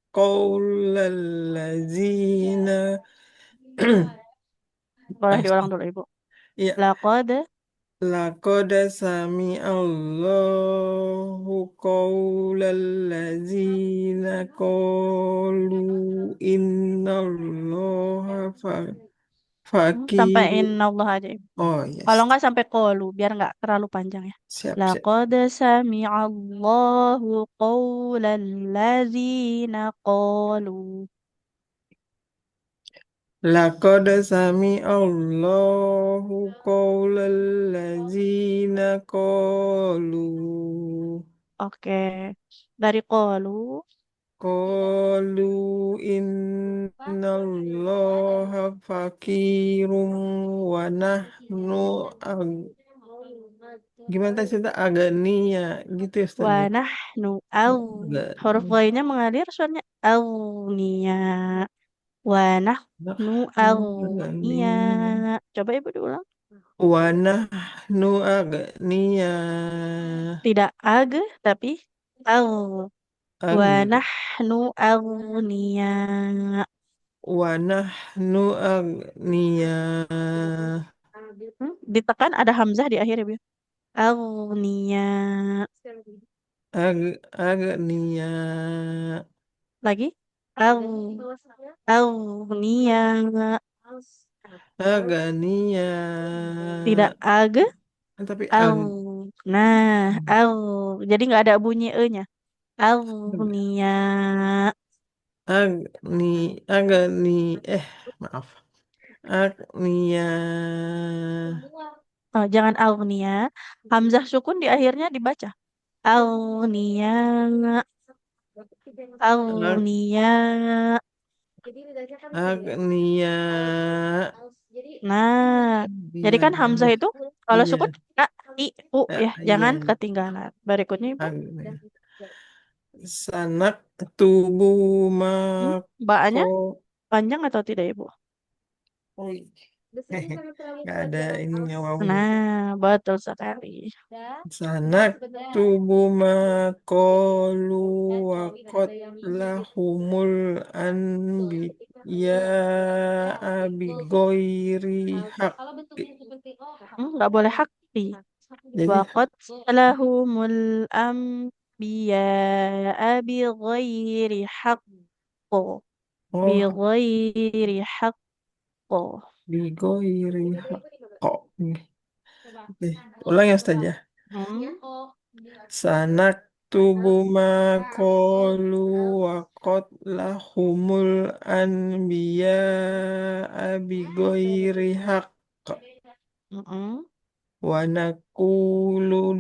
S9: qaulal ladzina.
S1: Boleh diulang dulu, Ibu.
S9: Ya.
S1: Laqad
S9: Laqad sami'allahu قول الذين قالوا إن الله
S1: Sampai
S9: فقير.
S1: innallah aja, Ibu.
S9: Oh
S1: Kalau
S9: yes,
S1: nggak sampai qalu, biar nggak terlalu panjang ya.
S9: siap siap.
S1: Laqad sami'allahu qawlal ladzina qalu.
S9: Laqad sami'allahu qaulal ladzina qalu
S1: Oke. Dari qalu,
S9: qalu innallaha faqirum wa nahnu gimana tadi cerita agania gitu ya Ustaz
S1: wa
S9: ya.
S1: nahnu au. Huruf
S9: Agani
S1: ghainya mengalir suaranya awniya. Wa nahnu awniya.
S9: agania
S1: Coba Ibu diulang.
S9: wa nahnu agania
S1: Tidak ag, tapi au. Wa
S9: ag
S1: nahnu awniya.
S9: wa nahnu agnia
S1: Ditekan ada hamzah di akhir Ibu. Awniya.
S9: agnia
S1: Lagi. Awniya.
S9: agnia
S1: Tidak ag,
S9: tapi
S1: au. Nah, au. Jadi nggak ada bunyi e-nya. Awniya.
S9: agni agni maaf agnia
S1: Oh, jangan awniya. Hamzah sukun di akhirnya dibaca. Awniya.
S9: ag-
S1: Awniya.
S9: agnia
S1: Nah, jadi
S9: iya
S1: kan hamzah itu kalau
S9: iya
S1: sukun a, i, u ya,
S9: iya
S1: jangan ketinggalan. Berikutnya Ibu.
S9: agnia sanak tubuh mako
S1: Ba-nya panjang atau tidak Ibu?
S9: oh, nggak ada ininya wawunya
S1: Nah, betul sekali.
S9: sanak tubuh makolu wakot lahumul anbiya abigoiri hak
S1: Nggak boleh hakti.
S9: jadi
S1: Waqad lahumul anbiya bi ghairi haqqo. Bi
S9: oh
S1: ghairi haqqo.
S9: bigoiri hak kok ulang ya Ustaz ya
S1: Hmm.
S9: sanak tubuh makolu wakot lahumul anbiya abigoiri hak
S1: Mm-mm.
S9: wa naqulu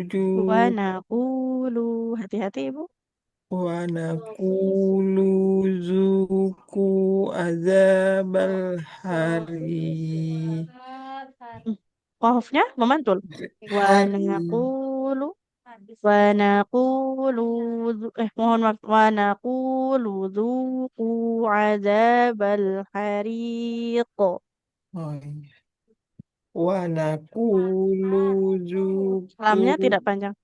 S1: Wa naqulu. Hati-hati Ibu.
S9: wa naqulu zuku azabal hari
S1: Hmm. Qafnya memantul. Wa
S9: hari
S1: naqulu. Wa naqulu. Mohon maaf. Wa naqulu dzuqu adzabal hariq.
S9: oh iya wa naqulu zuku
S1: Lamnya tidak panjang.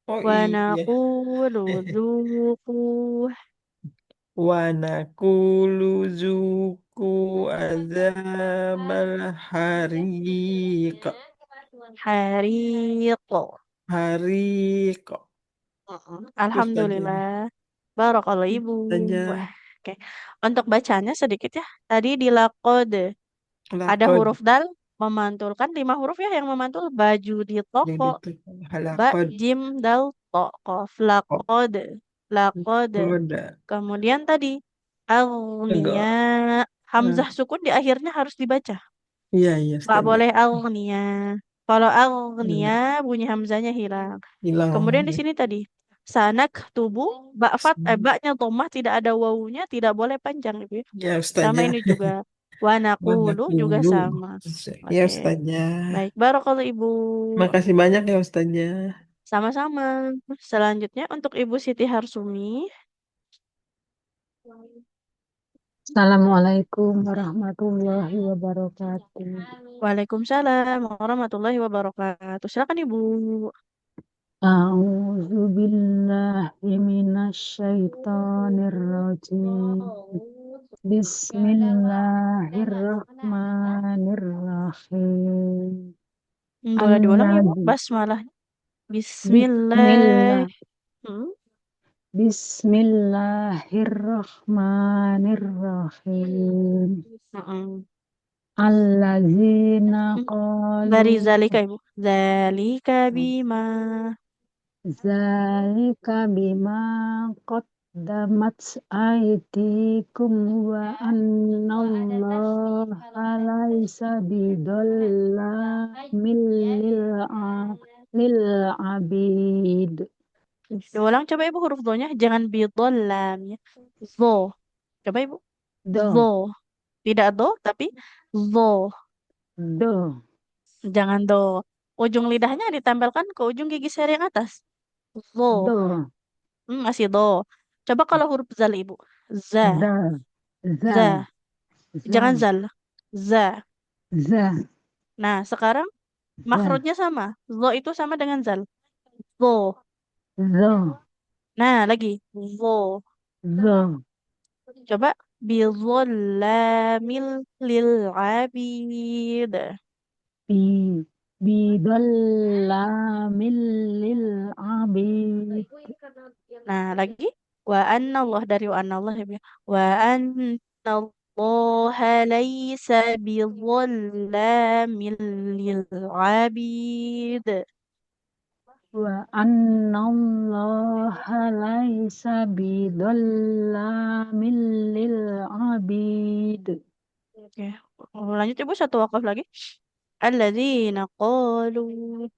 S9: oh
S1: Wa
S9: iya
S1: naqulu dzuqu
S9: wa naqulu zuku azabal hariq
S1: hariq.
S9: hariq itu saja
S1: Alhamdulillah. Barakallah Ibu. Wah,
S9: saja
S1: oke. Untuk bacanya sedikit ya. Tadi di laqad ada
S9: lakod
S1: huruf dal memantulkan 5 huruf ya yang memantul baju di
S9: jadi
S1: toko. Ba,
S9: halakod
S1: jim, dal, to, qaf. Laqad. Laqad.
S9: koda
S1: Kemudian tadi
S9: enggak
S1: agniya. Hamzah sukun di akhirnya harus dibaca.
S9: iya iya
S1: Nggak
S9: setuju
S1: boleh agniya. Kalau agniya
S9: enggak
S1: bunyi hamzanya hilang.
S9: hilang
S1: Kemudian di
S9: ya
S1: sini tadi sanak tubuh baknya dhammah tidak ada wawunya tidak boleh panjang Ibu ya.
S9: ya
S1: Sama
S9: ustazah
S1: ini juga wanakulu juga
S9: wanakulu
S1: sama.
S9: ya
S1: Oke.
S9: ustazah
S1: Baik, barakallahu Ibu.
S9: makasih banyak ya ustazah
S1: Sama-sama. Selanjutnya untuk Ibu Siti Harsumi.
S6: Assalamualaikum warahmatullahi wabarakatuh.
S1: Waalaikumsalam warahmatullahi wabarakatuh. Silakan Ibu.
S6: A'udzu billahi minasyaitonir rajim. Bismillahirrahmanirrahim.
S1: Boleh diulang ya Bu?
S6: Alladzi
S1: Basmalah. Bismillah.
S6: Bismillah. Bismillahirrahmanirrahim. Allazina
S1: Dari
S6: qalu
S1: zalika ibu. Zalika bima.
S6: zalika bima qaddamat aydikum wa annallaha laisa bidzallamin lil abid.
S1: Diulang coba ibu huruf do-nya. Jangan bidollam ya. Zo. Coba ibu.
S6: Do,
S1: Zo. Tidak do, tapi zo.
S6: do,
S1: Jangan do. Ujung lidahnya ditempelkan ke ujung gigi seri yang atas. Zo.
S6: do,
S1: Masih do. Coba kalau huruf zal ibu. Za.
S6: za, za,
S1: Za.
S6: za,
S1: Jangan zal. Za.
S6: za,
S1: Nah, sekarang
S6: za,
S1: makhrajnya sama. Zo itu sama dengan zal. Zo.
S6: zo,
S1: Nah, lagi. Zo.
S6: zo,
S1: Coba. Bizollamil lil abid.
S6: bi, bidallamin lil abid.
S1: Nah, lagi. Wa anna Allah dari wa anna Allah ya. Bu. Wa anna Allah laysa bizollamil lil abid.
S6: Wa annallaha laisa bidallamin lil abid.
S1: Oke. Lanjut ibu satu wakaf lagi. Alladzina qalu.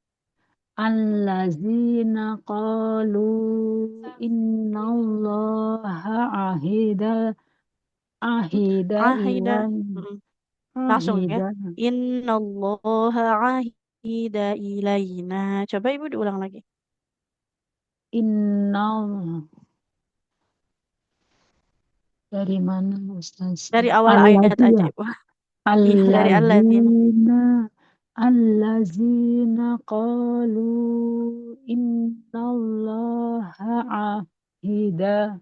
S6: Allazina qalu innallaha ahida
S1: Ahida.
S6: ilan
S1: Langsung ya.
S6: ahida
S1: Innallaha ahida ilaina. Coba ibu diulang lagi.
S6: innal dari mana Ustaz?
S1: Dari awal ayat aja ibu. Iya, dari alladzina.
S6: Allazina qalu innallaha
S1: Jangan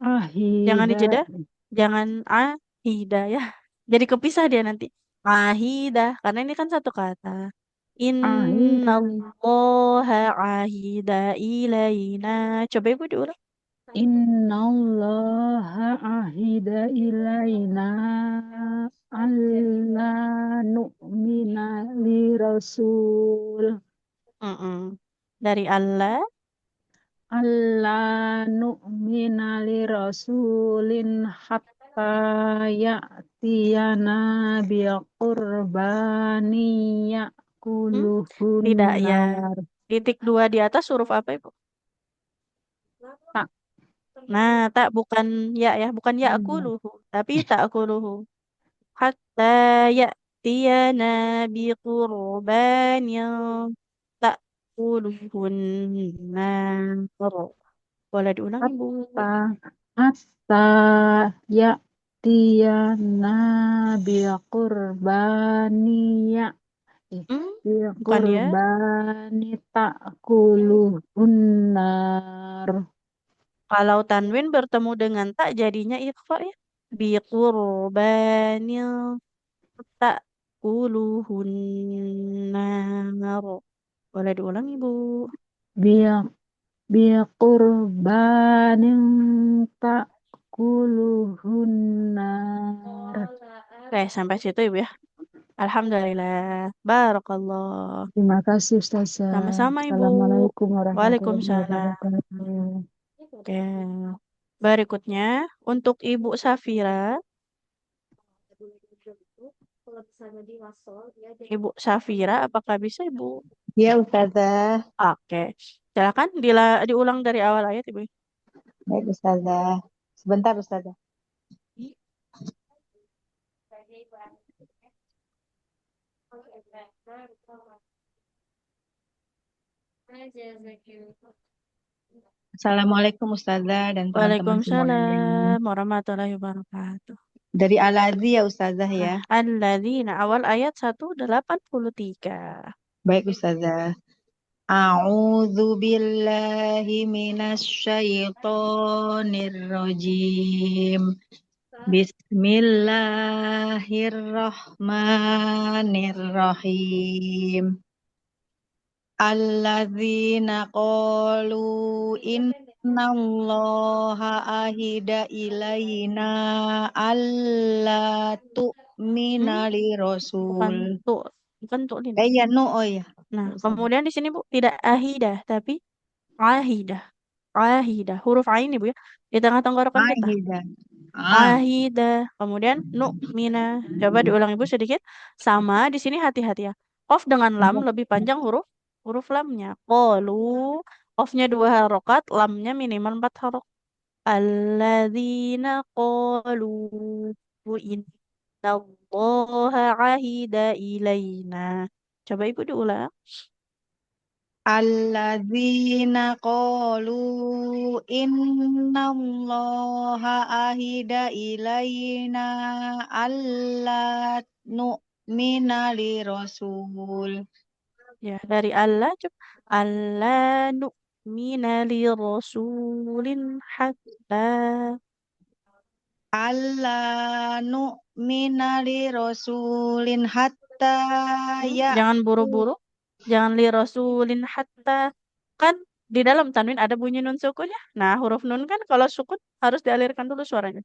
S6: ahida
S1: dijeda. Jangan ahida ya. Jadi kepisah dia nanti. Ahida. Karena ini kan satu kata.
S6: ahida
S1: Innallaha ahida ilaina. Coba ibu diulang.
S6: innallaha ahida ilaina alla nu'mina li rasul
S1: Dari Allah.
S6: alla nu'mina li rasulin hatta ya'tiyana biqurbani ya'kuluhun
S1: Tidak ya.
S6: nar.
S1: Titik 2 di atas huruf apa ibu?
S6: Tak.
S1: Nah, tak bukan ya ya. Bukan ya akuluhu. Tapi tak akuluhu. Hatta ya'tiyana biqurbanin ta'kuluhun nar. Boleh diulang ibu?
S6: Hatta ya'tiyana biqurbani
S1: Bukan ya.
S6: biqurbani ta'kuluhun nar.
S1: Kalau tanwin bertemu dengan tak jadinya ikhfa ya. Biqurbanil ta'kuluhun nar. Boleh diulang ibu?
S6: Biqurbanin ta'kuluhun nar.
S1: Oke, sampai situ ibu ya. Alhamdulillah. Barakallah.
S6: Terima kasih Ustazah.
S1: Sama-sama ibu.
S6: Assalamualaikum warahmatullahi
S1: Waalaikumsalam.
S6: wabarakatuh.
S1: Oke. Berikutnya untuk Ibu Safira. Ibu Safira, apakah bisa Ibu?
S10: Ya, Ustazah.
S1: Oke. Silakan diulang dari awal ayat Ibu.
S10: Baik, Ustazah. Sebentar, Ustazah. Assalamualaikum Ustazah dan teman-teman semuanya.
S1: Waalaikumsalam warahmatullahi wabarakatuh.
S10: Dari Al-Adzi ya Ustazah ya.
S1: Alladzina awal ayat 183.
S10: Baik Ustazah. A'udzu billahi minasyaitonir rajim. Bismillahirrahmanirrahim. Alladzina qalu innallaha ahida ilaina alla tu'mina li
S1: Bukan
S10: rasul.
S1: tuh, bukan tuh ini.
S10: Iya, no, oh ya.
S1: Nah, kemudian di sini Bu tidak ahidah tapi ahidah. Ahidah. Huruf ain Ibu ya. Di tengah tenggorokan kita.
S10: Ahida. Ah,
S1: Ahidah. Kemudian nu'mina. Coba diulang Ibu sedikit. Sama di sini hati-hati ya. Qaf dengan lam lebih panjang huruf lamnya. Qalu. Qafnya 2 harokat, lamnya minimal 4 harokat. Alladzina qalu innallaha ahida ilaina. Coba Ibu diulang.
S10: alladzina qalu innallaha ahida ilaina alla nu'mina li rasul.
S1: Ya, dari Allah coba. Allah nu'mina li rasulin hatta.
S10: Alla nu'mina li rasulin hatta
S1: Jangan
S10: ya'tu.
S1: buru-buru. Jangan li rasulin hatta. Kan di dalam tanwin ada bunyi nun sukun ya. Nah, huruf nun kan kalau sukun harus dialirkan dulu suaranya.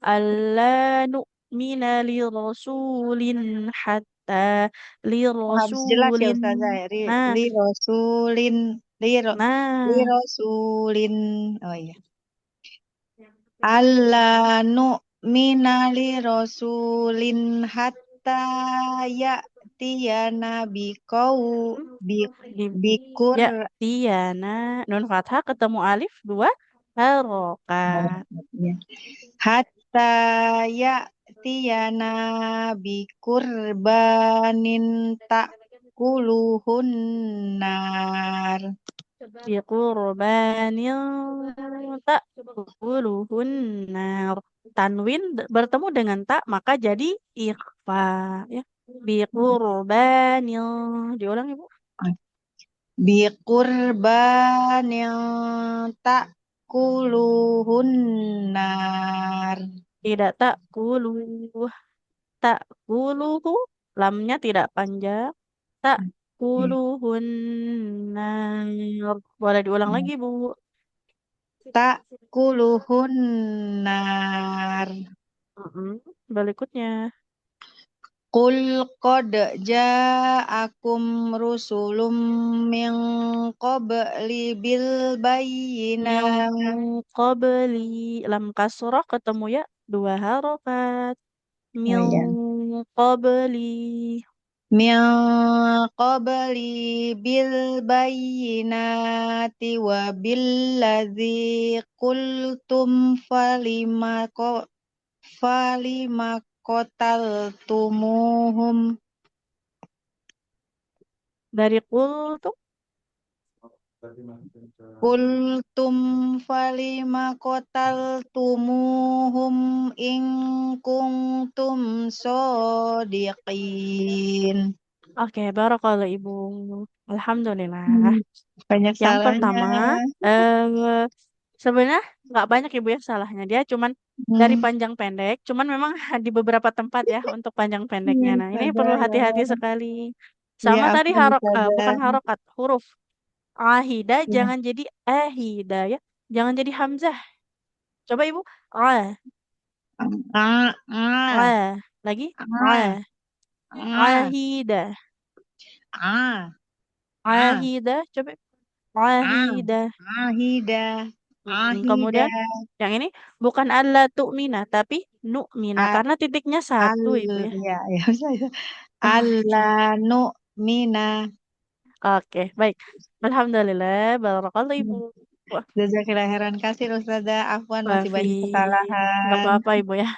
S1: Allah nu'mina li rasulin hatta. Li
S10: Oh, harus jelas ya
S1: rasulin.
S10: Ustazah.
S1: Nah,
S10: Li rasulin li
S1: nah.
S10: rasulin. Oh iya. Alla nu'mina li rasulin hatta ya'tiyana bikur
S1: Ya, tiana. Nun fathah ketemu alif 2 harokat.
S10: hatta ya'tiyana bikurbanin ta'kuluhun nar.
S1: Biqurbanin ta'kuluhun nar. Tanwin bertemu dengan tak maka jadi ikhfa ya. Biqurbanin. Diulang Ibu.
S10: Bikurbanin ta'kuluhun nar.
S1: Tidak tak kuluhu, lamnya tidak panjang. Takuluhun nar. Boleh diulang lagi Bu.
S10: Ta'kuluhun nar.
S1: Berikutnya.
S10: Qul qad ja'akum rusulum min qabli bil bayyinat.
S1: Min qabli. Lam kasrah ketemu ya 2 harokat. Min
S10: Oh iya.
S1: qabli.
S10: Min qabli bil bayyinati wa billadzi qultum falima qataltumuhum.
S1: Dari qultum.
S10: Qultum falima qataltumuhum in kuntum shodiqin.
S1: Oke, barakallah Ibu. Alhamdulillah.
S10: Banyak
S1: Yang
S10: salahnya.
S1: pertama, sebenarnya nggak banyak Ibu ya salahnya. Dia cuman dari panjang pendek. Cuman memang di beberapa tempat ya untuk panjang pendeknya. Nah, ini perlu hati-hati sekali. Sama
S10: Ya,
S1: tadi
S10: afwan
S1: bukan
S10: Ustazah.
S1: harokat, huruf. Ahida
S10: Ya.
S1: jangan jadi ahida ya. Jangan jadi hamzah. Coba Ibu. Ah, lagi. Ahida. Ahida. Coba. Ahida.
S10: Ahida.
S1: Kemudian yang ini bukan alla tu'mina tapi nu'mina karena titiknya 1 Ibu ya.
S10: Ya. Alla nu'mina.
S1: Oke, baik. Alhamdulillah, barakallah Ibu.
S10: Jazakillah khairan kasih Ustazah. Afwan masih banyak
S1: Nggak
S10: kesalahan.
S1: apa-apa Ibu ya.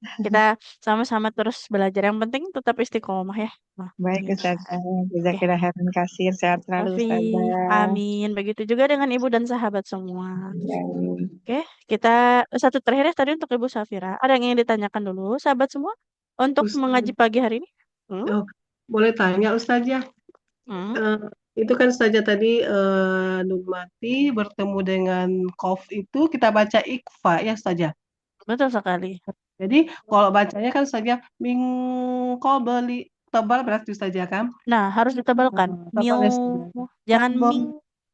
S1: Kita sama-sama terus belajar. Yang penting tetap istiqomah ya.
S10: Baik Ustazah. Jazakillah khairan kasih. Sehat selalu
S1: Afi,
S10: Ustazah.
S1: amin. Begitu juga dengan Ibu dan sahabat semua.
S10: Baik.
S1: Oke, kita satu terakhir ya tadi untuk Ibu Safira. Ada yang ingin ditanyakan dulu, sahabat semua, untuk
S2: Ustaz.
S1: mengaji pagi hari ini?
S2: Oh, boleh tanya Ustazah? Itu kan Ustazah tadi nun mati bertemu dengan qaf itu kita baca ikfa ya Ustazah.
S1: Betul sekali.
S2: Jadi kalau bacanya kan Ustazah min qabli tebal berarti Ustazah kan?
S1: Nah, harus ditebalkan.
S2: Tebal ya,
S1: Jangan
S2: Ustazah.
S1: ming.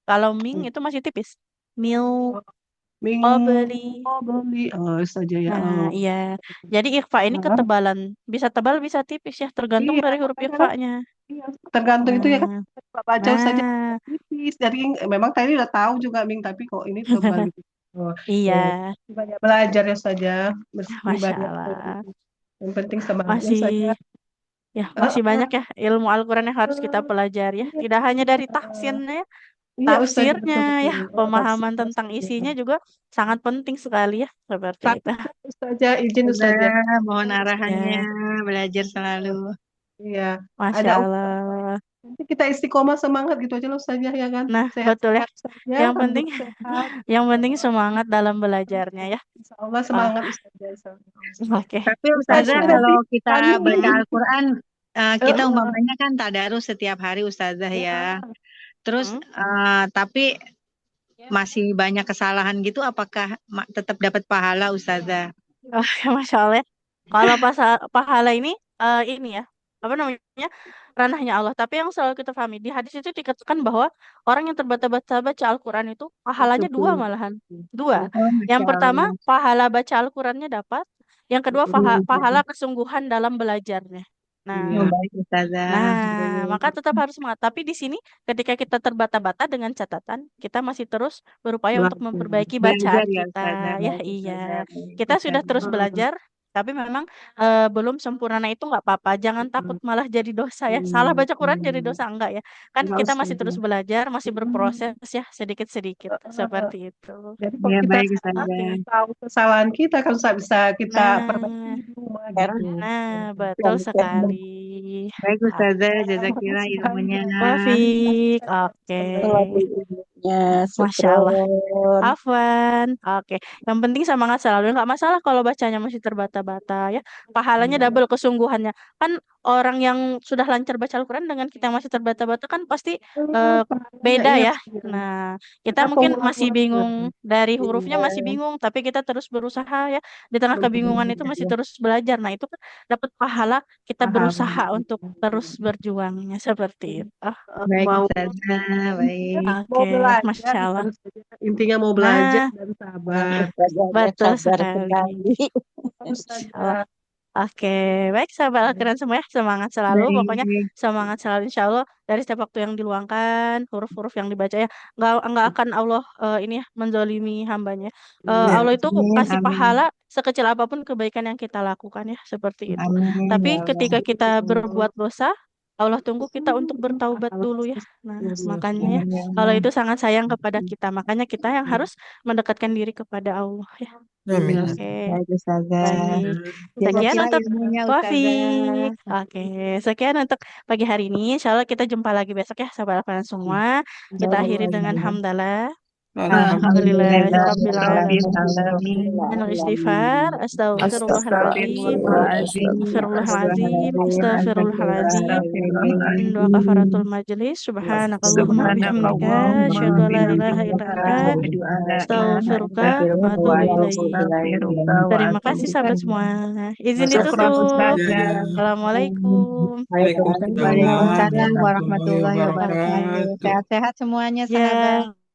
S1: Kalau ming itu masih tipis. Mil
S2: Min
S1: qabli.
S2: qabli. Oh, saja ya.
S1: Nah,
S2: Oh.
S1: iya. Jadi ikhfa ini
S2: Nah,
S1: ketebalan. Bisa tebal, bisa tipis ya. Tergantung
S2: iya,
S1: dari huruf
S2: kadang-kadang
S1: ikhfanya.
S2: iya, tergantung itu ya kan.
S1: Nah,
S2: Kita baca saja
S1: nah,
S2: tipis. Jadi memang tadi udah tahu juga Ming, tapi kok ini tebal gitu. Oh, ya,
S1: iya.
S2: banyak belajar ya saja. Meski
S1: Masya
S2: banyak
S1: Allah.
S2: yang penting semangatnya
S1: Masih,
S2: saja.
S1: ya,
S2: Ah,
S1: masih
S2: ah,
S1: banyak ya ilmu Al-Quran yang harus kita pelajari ya.
S2: iya,
S1: Tidak hanya dari
S2: ah,
S1: tahsinnya ya,
S2: iya Ustazah
S1: tafsirnya ya,
S2: betul-betul. Oh,
S1: pemahaman
S2: tafsirnya
S1: tentang
S2: saja.
S1: isinya juga sangat penting sekali ya, seperti
S2: Tapi
S1: itu.
S2: Ustazah izin Ustazah.
S10: Ustazah, mohon arahannya,
S1: Ya,
S10: belajar selalu.
S2: Iya,
S1: Masya
S2: ada
S1: Allah.
S2: nanti kita istiqomah semangat gitu aja loh Ustazah ya kan.
S1: Nah, betul ya.
S2: Sehat-sehat saja,
S1: Yang penting,
S2: alhamdulillah sehat.
S1: yang penting semangat dalam belajarnya ya.
S2: Insya Allah
S1: Ah,
S2: semangat Ustazah. Insya Allah.
S1: oke.
S10: Tapi
S1: Masya
S10: Ustazah,
S1: Allah.
S10: kalau kita baca
S1: Mm-mm.
S10: Al-Quran, kita
S2: Eh,
S10: umpamanya kan tadarus setiap hari Ustazah ya. Terus,
S1: Mm.
S10: tapi masih banyak kesalahan gitu, apakah tetap dapat pahala Ustazah?
S1: Oh, Masya Allah ya. Kalau pahala ini ya, apa namanya, ranahnya Allah. Tapi yang selalu kita pahami, di hadis itu dikatakan bahwa orang yang terbata-bata baca Al-Quran itu pahalanya dua malahan. Dua.
S10: Oh,
S1: Yang
S10: Masya
S1: pertama,
S10: Allah.
S1: pahala baca Al-Qurannya dapat. Yang kedua, pahala kesungguhan dalam belajarnya. Nah,
S10: Oh, baik Ustazah.
S1: Nah, maka tetap harus semangat. Tapi di sini ketika kita terbata-bata dengan catatan, kita masih terus berupaya untuk memperbaiki
S10: Belajar
S1: bacaan
S10: ya
S1: kita.
S10: Ustazah,
S1: Ya,
S10: baik
S1: iya.
S10: Ustazah, baik
S1: Kita sudah
S10: Ustazah.
S1: terus belajar, tapi memang belum sempurna. Nah, itu nggak apa-apa. Jangan takut malah jadi dosa ya. Salah baca Quran jadi dosa enggak ya. Kan
S2: enggak
S1: kita masih terus
S2: Ustazah.
S1: belajar, masih berproses ya, sedikit-sedikit seperti itu.
S2: Jadi kalau
S10: Ya,
S2: kita
S10: baik
S2: salah,
S1: Oke.
S10: Ustazah.
S2: tahu kesalahan kita kan bisa kita perbaiki
S1: Nah,
S2: di rumah gitu.
S1: betul sekali.
S10: Baik
S1: Oke.
S10: Ustazah, jazakillah ilmunya.
S1: Wafik, oke.
S8: Ya,
S1: Masya Allah.
S8: syukron.
S1: Afwan, oke. Yang penting semangat selalu. Nggak masalah kalau bacanya masih terbata-bata ya. Pahalanya double kesungguhannya. Kan orang yang sudah lancar baca Al-Quran dengan kita yang masih terbata-bata kan pasti eh,
S2: Pahalanya
S1: beda
S2: iya
S1: ya.
S2: Ustazah.
S1: Nah, kita
S2: Kita
S1: mungkin masih
S2: pengurangan
S1: bingung dari hurufnya
S2: iya,
S1: masih bingung, tapi kita terus berusaha ya. Di tengah kebingungan itu masih terus belajar. Nah, itu kan dapat pahala kita berusaha untuk terus berjuangnya seperti itu.
S10: Baik
S2: mau
S10: Ustazah, baik.
S2: mau
S1: Oke,
S2: belajar
S1: Masya
S2: gitu
S1: Allah.
S2: Ustazah. Intinya mau belajar
S1: Nah,
S2: dan sabar.
S1: betul
S8: Sabar
S1: sekali.
S8: sekali.
S1: Insya Allah.
S2: Ustazah.
S1: Oke, baik sahabat Al-Quran semua ya, semangat selalu. Pokoknya
S10: Baik.
S1: semangat selalu insya Allah dari setiap waktu yang diluangkan, huruf-huruf yang dibaca ya, nggak akan Allah ini ya menzolimi hambanya. Allah itu
S10: Amin,
S1: kasih
S10: amin.
S1: pahala sekecil apapun kebaikan yang kita lakukan ya, seperti itu.
S10: Amin,
S1: Tapi
S10: ya Allah.
S1: ketika kita berbuat dosa, Allah tunggu kita untuk bertaubat dulu ya. Nah, makanya ya,
S10: Amin, ya
S1: Allah
S10: Allah.
S1: itu sangat sayang kepada kita. Makanya kita yang harus mendekatkan diri kepada Allah ya.
S9: Amin.
S1: Oke,
S10: Baik Ustazah.
S1: baik. Sekian
S10: Jazakillah
S1: untuk
S10: ilmunya
S1: Wafik.
S10: Ustazah.
S1: Oke, sekian untuk pagi hari ini. Insya Allah kita jumpa lagi besok ya, sahabat Al-Quran semua. Kita
S10: Baik
S1: akhiri dengan
S10: Ustazah.
S1: hamdalah.
S9: Alhamdulillah.
S1: Alhamdulillahirabbil alamin.
S10: Alhamdulillahirrahmanirrahim.
S1: Minal istighfar, astagfirullahaladzim,
S10: Astagfirullahaladzim.
S1: astagfirullahaladzim,
S10: Astagfirullahaladzim.
S1: astagfirullahaladzim. Dua kafaratul majelis. Subhanakallahumma wa bihamdika, asyhadu an la ilaha illa anta, astaghfiruka wa atubu ilaik. Terima kasih sahabat semua. Izin
S10: Syukran
S1: ditutup.
S10: Ustazah.
S1: Assalamualaikum.
S9: Waalaikumsalam
S10: Waalaikumsalam warahmatullahi
S9: warahmatullahi
S10: wabarakatuh.
S9: wabarakatuh.
S10: Sehat-sehat semuanya
S1: Ya.
S10: sahabat.